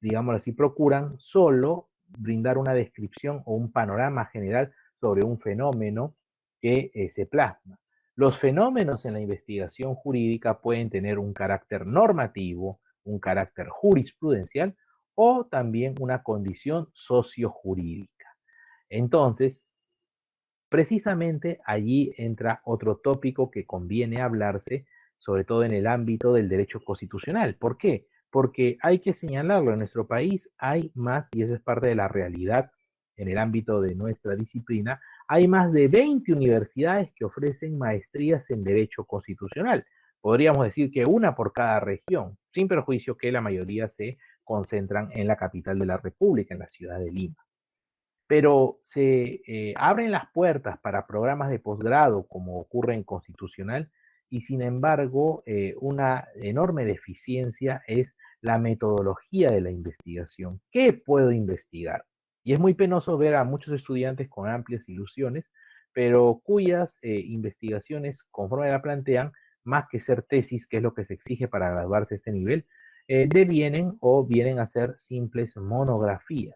A: digamos así, procuran solo brindar una descripción o un panorama general sobre un fenómeno que se plasma. Los fenómenos en la investigación jurídica pueden tener un carácter normativo, un carácter jurisprudencial o también una condición sociojurídica. Entonces, precisamente allí entra otro tópico que conviene hablarse, sobre todo en el ámbito del derecho constitucional. ¿Por qué? Porque hay que señalarlo, en nuestro país hay más, y eso es parte de la realidad en el ámbito de nuestra disciplina, hay más de 20 universidades que ofrecen maestrías en derecho constitucional. Podríamos decir que una por cada región, sin perjuicio que la mayoría se concentran en la capital de la República, en la ciudad de Lima. Pero se abren las puertas para programas de posgrado, como ocurre en Constitucional, y sin embargo, una enorme deficiencia es la metodología de la investigación. ¿Qué puedo investigar? Y es muy penoso ver a muchos estudiantes con amplias ilusiones, pero cuyas investigaciones, conforme la plantean, más que ser tesis, que es lo que se exige para graduarse a este nivel, devienen o vienen a ser simples monografías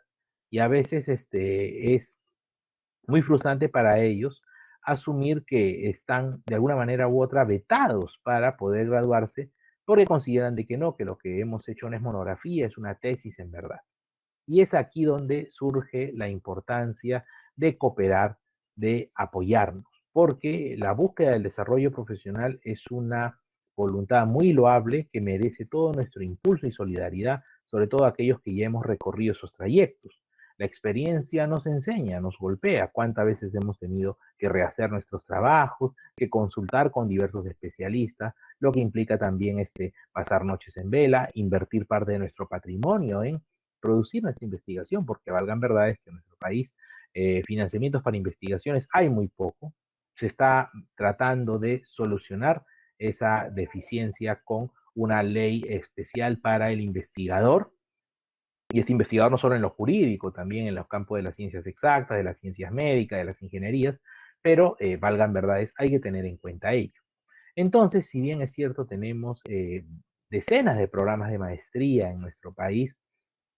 A: y a veces es muy frustrante para ellos asumir que están de alguna manera u otra vetados para poder graduarse porque consideran de que no, que lo que hemos hecho no es monografía, es una tesis en verdad. Y es aquí donde surge la importancia de cooperar, de apoyarnos, porque la búsqueda del desarrollo profesional es una voluntad muy loable que merece todo nuestro impulso y solidaridad, sobre todo aquellos que ya hemos recorrido esos trayectos. La experiencia nos enseña, nos golpea. ¿Cuántas veces hemos tenido que rehacer nuestros trabajos, que consultar con diversos especialistas, lo que implica también pasar noches en vela, invertir parte de nuestro patrimonio en producir nuestra investigación, porque valgan verdades que en nuestro país financiamientos para investigaciones hay muy poco. Se está tratando de solucionar esa deficiencia con una ley especial para el investigador. Y este investigador no solo en lo jurídico, también en los campos de las ciencias exactas, de las ciencias médicas, de las ingenierías, pero valgan verdades, hay que tener en cuenta ello. Entonces, si bien es cierto, tenemos decenas de programas de maestría en nuestro país,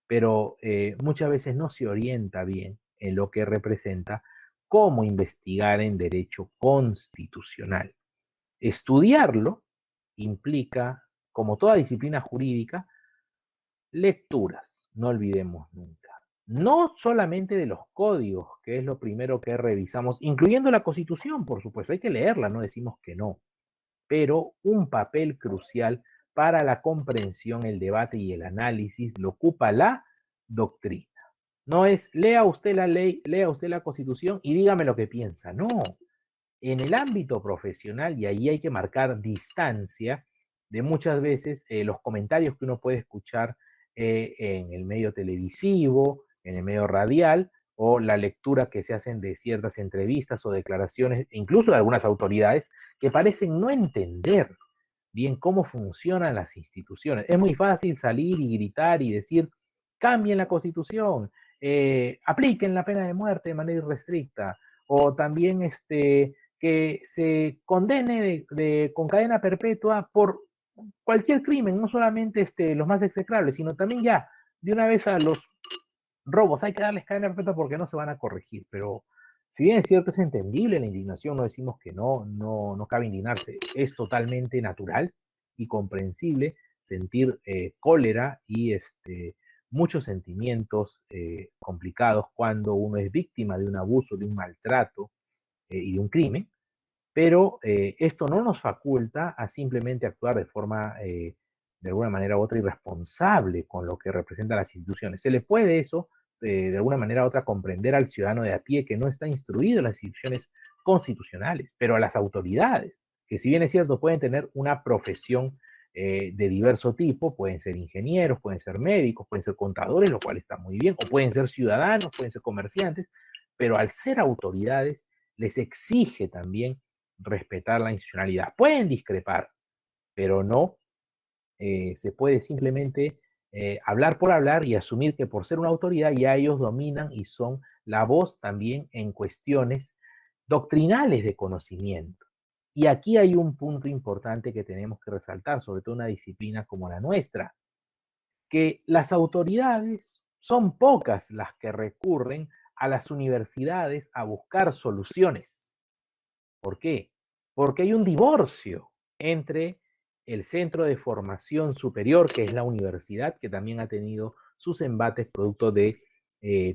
A: pero muchas veces no se orienta bien en lo que representa cómo investigar en derecho constitucional. Estudiarlo implica, como toda disciplina jurídica, lecturas, no olvidemos nunca. No solamente de los códigos, que es lo primero que revisamos, incluyendo la Constitución, por supuesto, hay que leerla, no decimos que no, pero un papel crucial para la comprensión, el debate y el análisis lo ocupa la doctrina. No es lea usted la ley, lea usted la Constitución y dígame lo que piensa. No, en el ámbito profesional, y ahí hay que marcar distancia de muchas veces los comentarios que uno puede escuchar en el medio televisivo, en el medio radial, o la lectura que se hacen de ciertas entrevistas o declaraciones, incluso de algunas autoridades, que parecen no entender bien cómo funcionan las instituciones. Es muy fácil salir y gritar y decir, cambien la constitución, apliquen la pena de muerte de manera irrestricta, o también que se condene con cadena perpetua por cualquier crimen, no solamente los más execrables, sino también ya de una vez a los robos hay que darles cadena perpetua porque no se van a corregir. Pero si bien es cierto, es entendible la indignación, no decimos que no cabe indignarse, es totalmente natural y comprensible sentir cólera y muchos sentimientos complicados cuando uno es víctima de un abuso, de un maltrato y de un crimen, pero esto no nos faculta a simplemente actuar de forma, de alguna manera u otra, irresponsable con lo que representan las instituciones. Se le puede eso, de alguna manera u otra, comprender al ciudadano de a pie que no está instruido en las instituciones constitucionales, pero a las autoridades, que si bien es cierto, pueden tener una profesión de diverso tipo, pueden ser ingenieros, pueden ser médicos, pueden ser contadores, lo cual está muy bien, o pueden ser ciudadanos, pueden ser comerciantes, pero al ser autoridades, les exige también respetar la institucionalidad. Pueden discrepar, pero no se puede simplemente hablar por hablar y asumir que por ser una autoridad ya ellos dominan y son la voz también en cuestiones doctrinales de conocimiento. Y aquí hay un punto importante que tenemos que resaltar, sobre todo una disciplina como la nuestra, que las autoridades son pocas las que recurren a las universidades a buscar soluciones. ¿Por qué? Porque hay un divorcio entre el centro de formación superior, que es la universidad, que también ha tenido sus embates producto de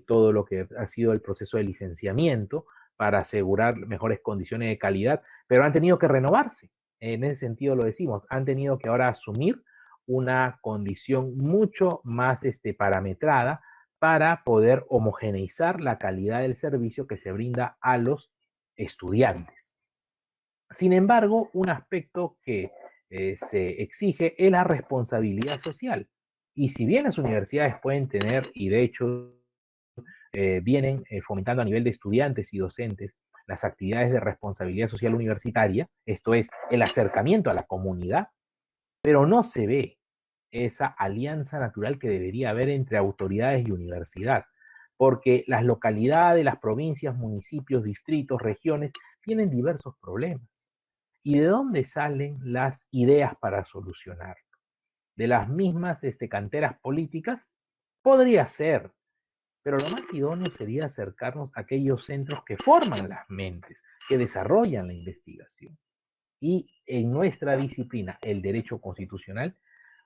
A: todo lo que ha sido el proceso de licenciamiento para asegurar mejores condiciones de calidad, pero han tenido que renovarse. En ese sentido lo decimos, han tenido que ahora asumir una condición mucho más parametrada para poder homogeneizar la calidad del servicio que se brinda a los estudiantes. Sin embargo, un aspecto que se exige es la responsabilidad social. Y si bien las universidades pueden tener, y de hecho vienen fomentando a nivel de estudiantes y docentes, las actividades de responsabilidad social universitaria, esto es, el acercamiento a la comunidad, pero no se ve esa alianza natural que debería haber entre autoridades y universidad, porque las localidades, las provincias, municipios, distritos, regiones, tienen diversos problemas. ¿Y de dónde salen las ideas para solucionar? ¿De las mismas canteras políticas? Podría ser, pero lo más idóneo sería acercarnos a aquellos centros que forman las mentes, que desarrollan la investigación. Y en nuestra disciplina, el derecho constitucional,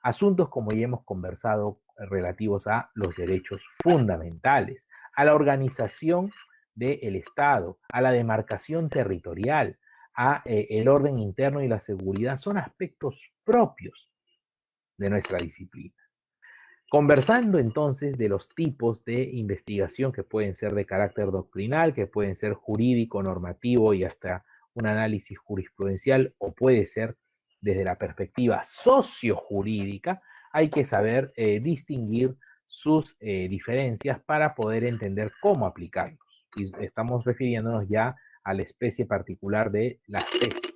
A: asuntos como ya hemos conversado relativos a los derechos fundamentales, a la organización del Estado, a la demarcación territorial, a el orden interno y la seguridad, son aspectos propios de nuestra disciplina. Conversando entonces de los tipos de investigación que pueden ser de carácter doctrinal, que pueden ser jurídico, normativo y hasta un análisis jurisprudencial, o puede ser desde la perspectiva sociojurídica, hay que saber distinguir sus diferencias para poder entender cómo aplicarlos. Y estamos refiriéndonos ya a la especie particular de las tesis.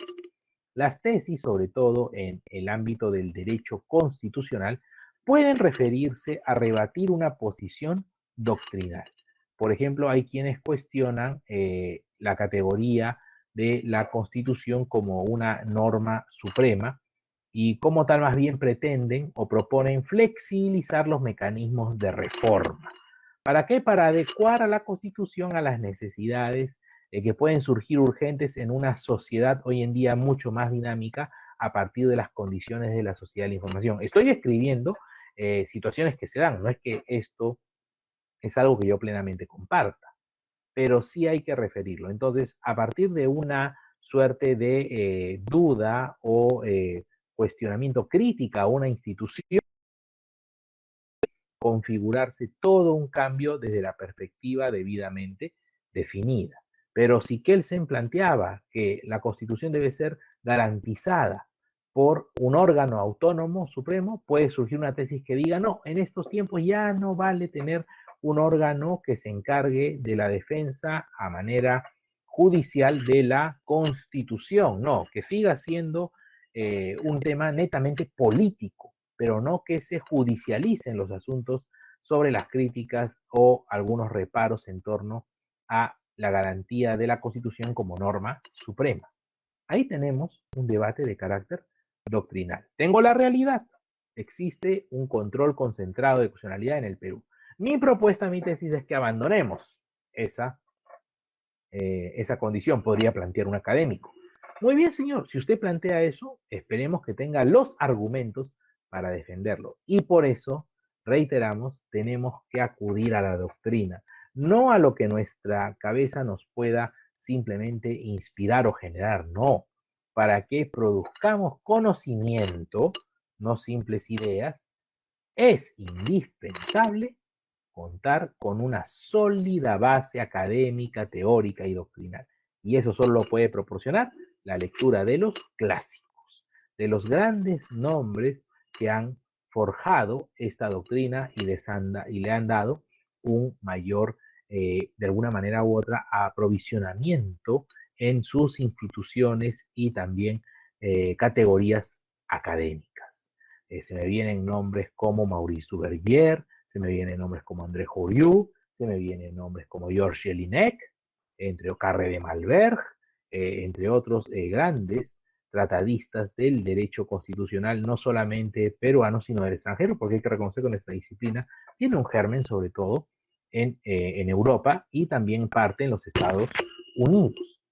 A: Las tesis, sobre todo en el ámbito del derecho constitucional, pueden referirse a rebatir una posición doctrinal. Por ejemplo, hay quienes cuestionan la categoría de la Constitución como una norma suprema y como tal más bien pretenden o proponen flexibilizar los mecanismos de reforma. ¿Para qué? Para adecuar a la Constitución a las necesidades que pueden surgir urgentes en una sociedad hoy en día mucho más dinámica a partir de las condiciones de la sociedad de la información. Estoy describiendo situaciones que se dan, no es que esto es algo que yo plenamente comparta, pero sí hay que referirlo. Entonces, a partir de una suerte de duda o cuestionamiento crítica a una institución, configurarse todo un cambio desde la perspectiva debidamente definida. Pero si Kelsen planteaba que la Constitución debe ser garantizada por un órgano autónomo supremo, puede surgir una tesis que diga, no, en estos tiempos ya no vale tener un órgano que se encargue de la defensa a manera judicial de la Constitución, no, que siga siendo un tema netamente político, pero no que se judicialicen los asuntos sobre las críticas o algunos reparos en torno a la garantía de la Constitución como norma suprema. Ahí tenemos un debate de carácter doctrinal. Tengo la realidad. Existe un control concentrado de constitucionalidad en el Perú. Mi propuesta, mi tesis es que abandonemos esa condición, podría plantear un académico. Muy bien, señor, si usted plantea eso, esperemos que tenga los argumentos para defenderlo. Y por eso, reiteramos, tenemos que acudir a la doctrina, no a lo que nuestra cabeza nos pueda simplemente inspirar o generar, no, para que produzcamos conocimiento, no simples ideas, es indispensable contar con una sólida base académica, teórica y doctrinal. Y eso solo lo puede proporcionar la lectura de los clásicos, de los grandes nombres que han forjado esta doctrina y le han dado un mayor, de alguna manera u otra, aprovisionamiento en sus instituciones y también categorías académicas. Se me vienen nombres como Maurice Duvergier, se me vienen nombres como André Joriou, se me vienen nombres como Georges Jelinek, entre Carré de Malberg, entre otros grandes tratadistas del derecho constitucional, no solamente peruano, sino del extranjero, porque hay que reconocer que nuestra disciplina tiene un germen, sobre todo, en Europa y también parte en los Estados Unidos.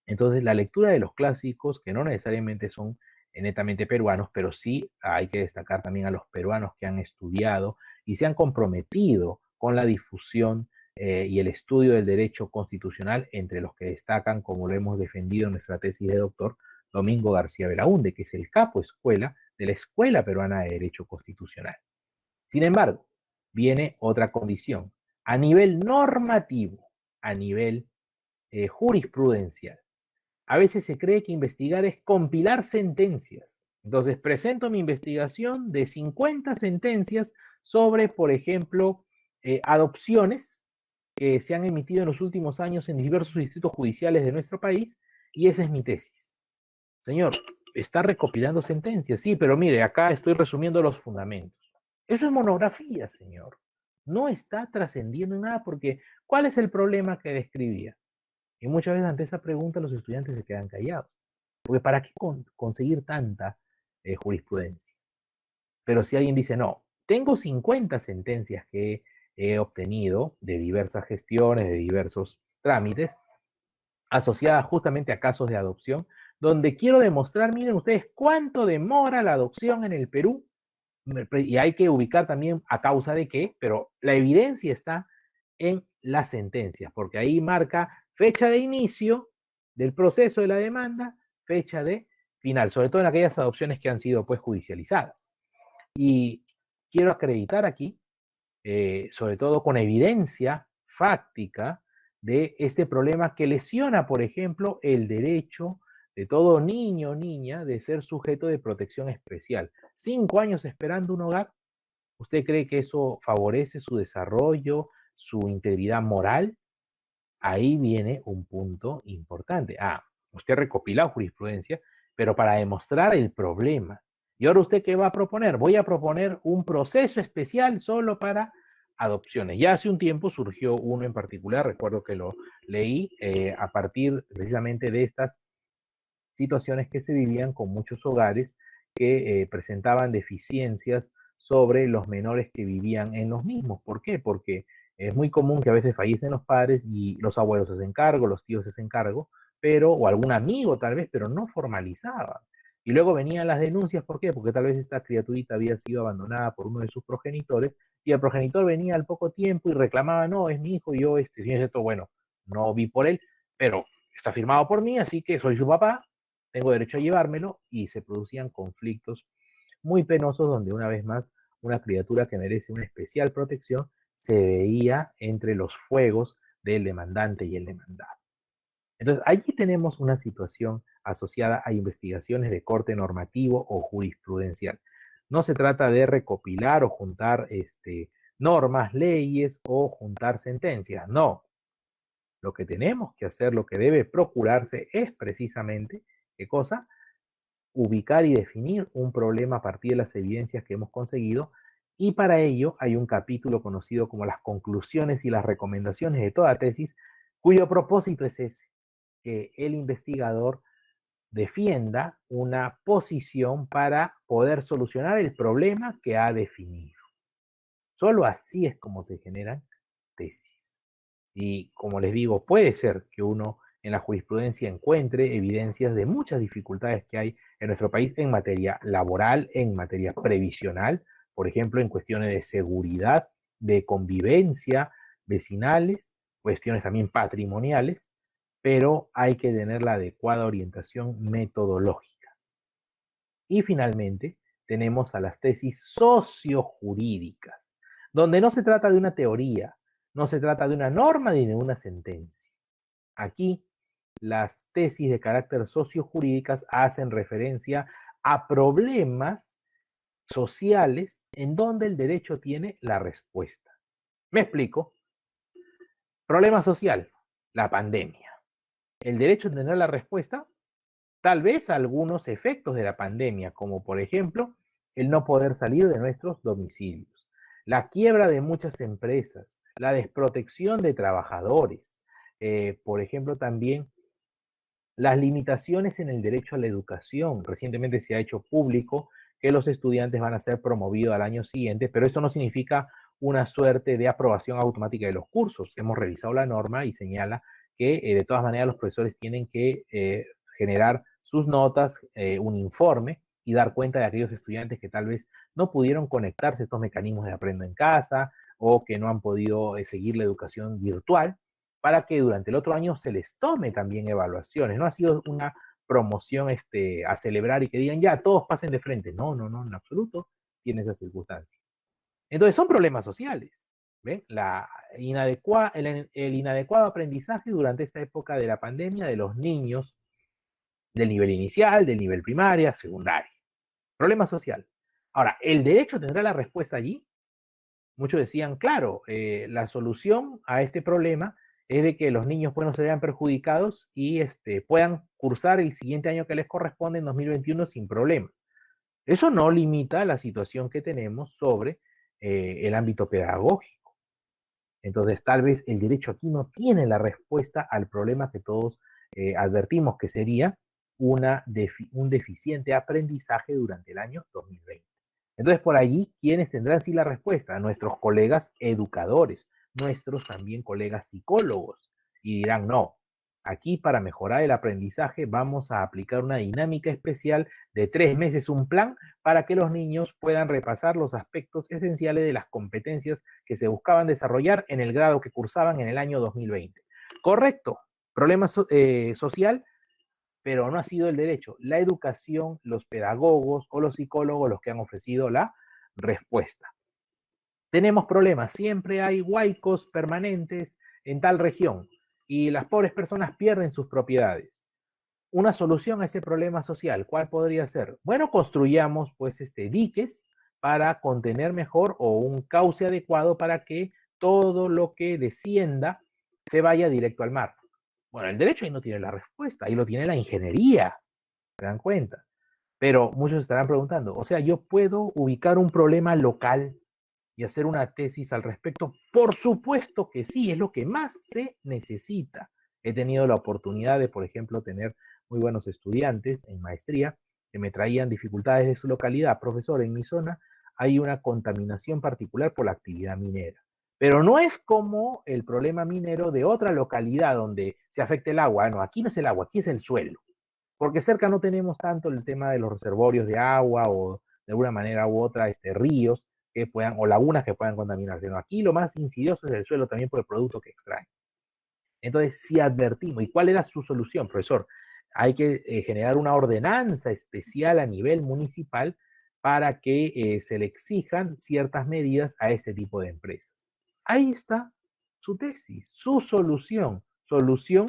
A: Entonces, la lectura de los clásicos, que no necesariamente son netamente peruanos, pero sí hay que destacar también a los peruanos que han estudiado y se han comprometido con la difusión y el estudio del derecho constitucional, entre los que destacan, como lo hemos defendido en nuestra tesis de doctor, Domingo García Belaúnde, que es el capo escuela de la Escuela Peruana de Derecho Constitucional. Sin embargo, viene otra condición. A nivel normativo, a nivel jurisprudencial, a veces se cree que investigar es compilar sentencias. Entonces, presento mi investigación de 50 sentencias sobre, por ejemplo, adopciones que se han emitido en los últimos años en diversos distritos judiciales de nuestro país, y esa es mi tesis. Señor, está recopilando sentencias, sí, pero mire, acá estoy resumiendo los fundamentos. Eso es monografía, señor. No está trascendiendo nada, porque ¿cuál es el problema que describía? Y muchas veces ante esa pregunta los estudiantes se quedan callados. Porque ¿para qué conseguir tanta jurisprudencia? Pero si alguien dice, no, tengo 50 sentencias que he obtenido de diversas gestiones, de diversos trámites, asociadas justamente a casos de adopción, donde quiero demostrar, miren ustedes, cuánto demora la adopción en el Perú, y hay que ubicar también a causa de qué, pero la evidencia está en las sentencias, porque ahí marca fecha de inicio del proceso de la demanda, fecha de final, sobre todo en aquellas adopciones que han sido pues judicializadas. Y quiero acreditar aquí, sobre todo con evidencia fáctica, de este problema que lesiona, por ejemplo, el derecho de todo niño o niña de ser sujeto de protección especial. 5 años esperando un hogar, ¿usted cree que eso favorece su desarrollo, su integridad moral? Ahí viene un punto importante. Usted recopila jurisprudencia, pero para demostrar el problema. ¿Y ahora usted qué va a proponer? Voy a proponer un proceso especial solo para adopciones. Ya hace un tiempo surgió uno en particular, recuerdo que lo leí a partir precisamente de estas situaciones que se vivían con muchos hogares que presentaban deficiencias sobre los menores que vivían en los mismos. ¿Por qué? Porque es muy común que a veces fallecen los padres y los abuelos se hacen cargo, los tíos se hacen cargo, pero, o algún amigo tal vez, pero no formalizaba. Y luego venían las denuncias, ¿por qué? Porque tal vez esta criaturita había sido abandonada por uno de sus progenitores y el progenitor venía al poco tiempo y reclamaba, no, es mi hijo, y yo, si es esto, bueno, no vi por él, pero está firmado por mí, así que soy su papá, tengo derecho a llevármelo, y se producían conflictos muy penosos donde una vez más una criatura que merece una especial protección se veía entre los fuegos del demandante y el demandado. Entonces, allí tenemos una situación asociada a investigaciones de corte normativo o jurisprudencial. No se trata de recopilar o juntar normas, leyes o juntar sentencias. No. Lo que tenemos que hacer, lo que debe procurarse es precisamente, ¿qué cosa? Ubicar y definir un problema a partir de las evidencias que hemos conseguido, y para ello hay un capítulo conocido como las conclusiones y las recomendaciones de toda tesis, cuyo propósito es ese, que el investigador defienda una posición para poder solucionar el problema que ha definido. Solo así es como se generan tesis. Y como les digo, puede ser que uno en la jurisprudencia encuentre evidencias de muchas dificultades que hay en nuestro país en materia laboral, en materia previsional, por ejemplo, en cuestiones de seguridad, de convivencia vecinales, cuestiones también patrimoniales, pero hay que tener la adecuada orientación metodológica. Y finalmente, tenemos a las tesis sociojurídicas, donde no se trata de una teoría, no se trata de una norma ni de una sentencia. Aquí, las tesis de carácter sociojurídicas hacen referencia a problemas sociales en donde el derecho tiene la respuesta. Me explico. Problema social, la pandemia. El derecho a tener la respuesta, tal vez algunos efectos de la pandemia, como por ejemplo el no poder salir de nuestros domicilios, la quiebra de muchas empresas, la desprotección de trabajadores, por ejemplo también las limitaciones en el derecho a la educación. Recientemente se ha hecho público que los estudiantes van a ser promovidos al año siguiente, pero eso no significa una suerte de aprobación automática de los cursos. Hemos revisado la norma y señala que de todas maneras los profesores tienen que generar sus notas, un informe y dar cuenta de aquellos estudiantes que tal vez no pudieron conectarse a estos mecanismos de aprendo en casa o que no han podido seguir la educación virtual, para que durante el otro año se les tome también evaluaciones. No ha sido una promoción a celebrar y que digan, ya, todos pasen de frente. No, no, no, en absoluto tiene esa circunstancia. Entonces son problemas sociales. ¿Ven? El inadecuado aprendizaje durante esta época de la pandemia de los niños del nivel inicial, del nivel primaria, secundaria. Problema social. Ahora, ¿el derecho tendrá la respuesta allí? Muchos decían, claro, la solución a este problema es de que los niños pues, no se vean perjudicados y puedan cursar el siguiente año que les corresponde en 2021 sin problema. Eso no limita la situación que tenemos sobre el ámbito pedagógico. Entonces, tal vez el derecho aquí no tiene la respuesta al problema que todos advertimos que sería un deficiente aprendizaje durante el año 2020. Entonces, por allí, ¿quiénes tendrán sí la respuesta? Nuestros colegas educadores, nuestros también colegas psicólogos. Y dirán, no, aquí para mejorar el aprendizaje vamos a aplicar una dinámica especial de 3 meses, un plan para que los niños puedan repasar los aspectos esenciales de las competencias que se buscaban desarrollar en el grado que cursaban en el año 2020. Correcto, problema social, pero no ha sido el derecho, la educación, los pedagogos o los psicólogos los que han ofrecido la respuesta. Tenemos problemas, siempre hay huaicos permanentes en tal región y las pobres personas pierden sus propiedades. Una solución a ese problema social, ¿cuál podría ser? Bueno, construyamos pues diques para contener mejor o un cauce adecuado para que todo lo que descienda se vaya directo al mar. Bueno, el derecho ahí no tiene la respuesta, ahí lo tiene la ingeniería, ¿se dan cuenta? Pero muchos estarán preguntando, o sea, ¿yo puedo ubicar un problema local y hacer una tesis al respecto? Por supuesto que sí, es lo que más se necesita. He tenido la oportunidad de, por ejemplo, tener muy buenos estudiantes en maestría que me traían dificultades de su localidad. Profesor, en mi zona hay una contaminación particular por la actividad minera. Pero no es como el problema minero de otra localidad donde se afecta el agua. No, aquí no es el agua, aquí es el suelo. Porque cerca no tenemos tanto el tema de los reservorios de agua o de alguna manera u otra ríos que puedan, o lagunas que puedan contaminarse. No, aquí lo más insidioso es el suelo también por el producto que extraen. Entonces, si advertimos, ¿y cuál era su solución, profesor? Hay que generar una ordenanza especial a nivel municipal para que se le exijan ciertas medidas a este tipo de empresas. Ahí está su tesis, su solución. Solución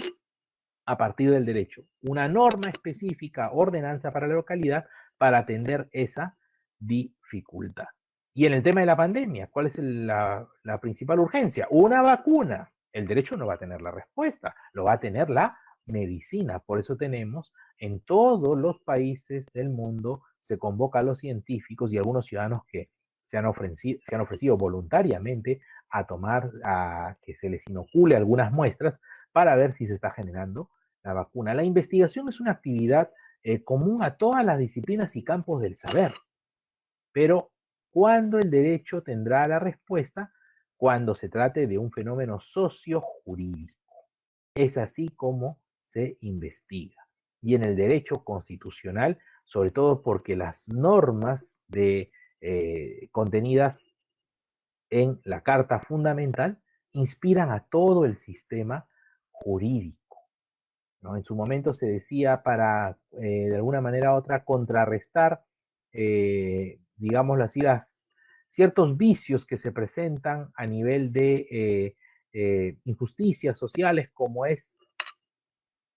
A: a partir del derecho, una norma específica, ordenanza para la localidad, para atender esa dificultad. Y en el tema de la pandemia, ¿cuál es la principal urgencia? Una vacuna. El derecho no va a tener la respuesta, lo va a tener la medicina. Por eso tenemos en todos los países del mundo, se convoca a los científicos y algunos ciudadanos que se han ofrecido voluntariamente a que se les inocule algunas muestras para ver si se está generando la vacuna. La investigación es una actividad común a todas las disciplinas y campos del saber, pero ¿cuándo el derecho tendrá la respuesta? Cuando se trate de un fenómeno sociojurídico. Es así como se investiga. Y en el derecho constitucional, sobre todo porque las normas contenidas en la Carta Fundamental inspiran a todo el sistema jurídico, ¿no? En su momento se decía para, de alguna manera u otra, contrarrestar, digámoslo así, ciertos vicios que se presentan a nivel de injusticias sociales, como es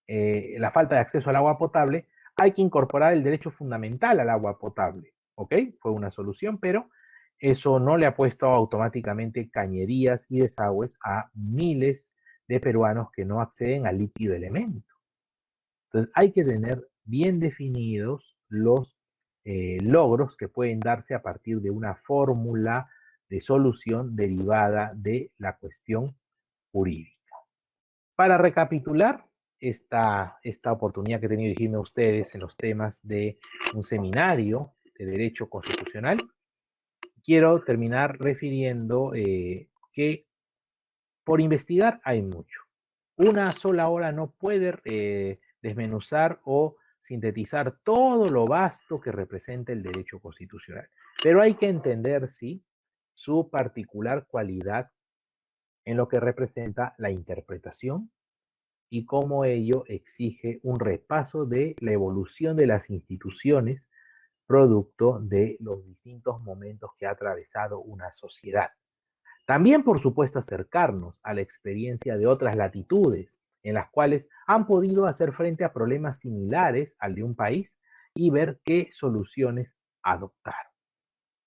A: la falta de acceso al agua potable. Hay que incorporar el derecho fundamental al agua potable, ¿ok? Fue una solución, pero eso no le ha puesto automáticamente cañerías y desagües a miles de peruanos que no acceden al líquido elemento. Entonces hay que tener bien definidos los logros que pueden darse a partir de una fórmula de solución derivada de la cuestión jurídica. Para recapitular esta oportunidad que he tenido de dirigirme a ustedes en los temas de un seminario de Derecho Constitucional, quiero terminar refiriendo que por investigar hay mucho. Una sola hora no puede desmenuzar o sintetizar todo lo vasto que representa el derecho constitucional, pero hay que entender, sí, su particular cualidad en lo que representa la interpretación y cómo ello exige un repaso de la evolución de las instituciones producto de los distintos momentos que ha atravesado una sociedad. También, por supuesto, acercarnos a la experiencia de otras latitudes en las cuales han podido hacer frente a problemas similares al de un país y ver qué soluciones adoptar.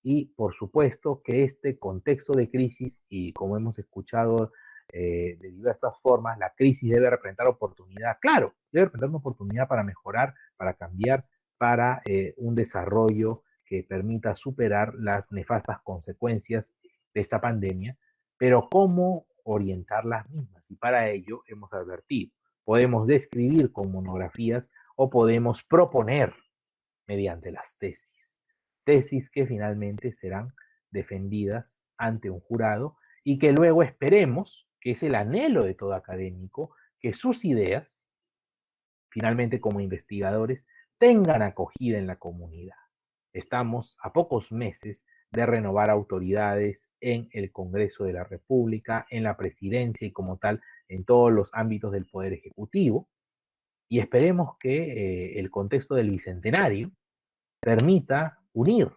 A: Y, por supuesto, que este contexto de crisis, y como hemos escuchado de diversas formas, la crisis debe representar oportunidad. Claro, debe representar una oportunidad para mejorar, para cambiar, para un desarrollo que permita superar las nefastas consecuencias de esta pandemia, pero cómo orientar las mismas. Y para ello hemos advertido, podemos describir con monografías o podemos proponer mediante las tesis que finalmente serán defendidas ante un jurado y que luego esperemos, que es el anhelo de todo académico, que sus ideas, finalmente como investigadores, tengan acogida en la comunidad. Estamos a pocos meses de renovar autoridades en el Congreso de la República, en la presidencia y como tal en todos los ámbitos del Poder Ejecutivo, y esperemos que el contexto del Bicentenario permita unir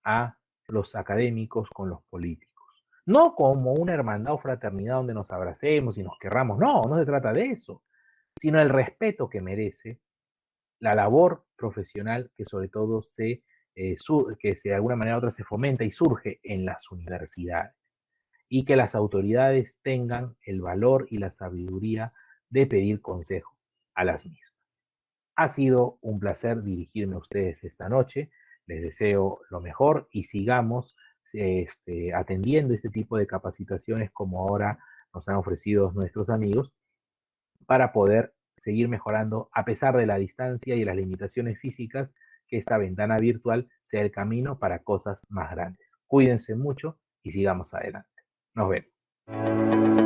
A: a los académicos con los políticos. No como una hermandad o fraternidad donde nos abracemos y nos querramos, no, no se trata de eso, sino el respeto que merece la labor profesional que sobre todo que de alguna manera u otra se fomenta y surge en las universidades, y que las autoridades tengan el valor y la sabiduría de pedir consejo a las mismas. Ha sido un placer dirigirme a ustedes esta noche. Les deseo lo mejor y sigamos atendiendo este tipo de capacitaciones como ahora nos han ofrecido nuestros amigos para poder seguir mejorando a pesar de la distancia y las limitaciones físicas, que esta ventana virtual sea el camino para cosas más grandes. Cuídense mucho y sigamos adelante. Nos vemos.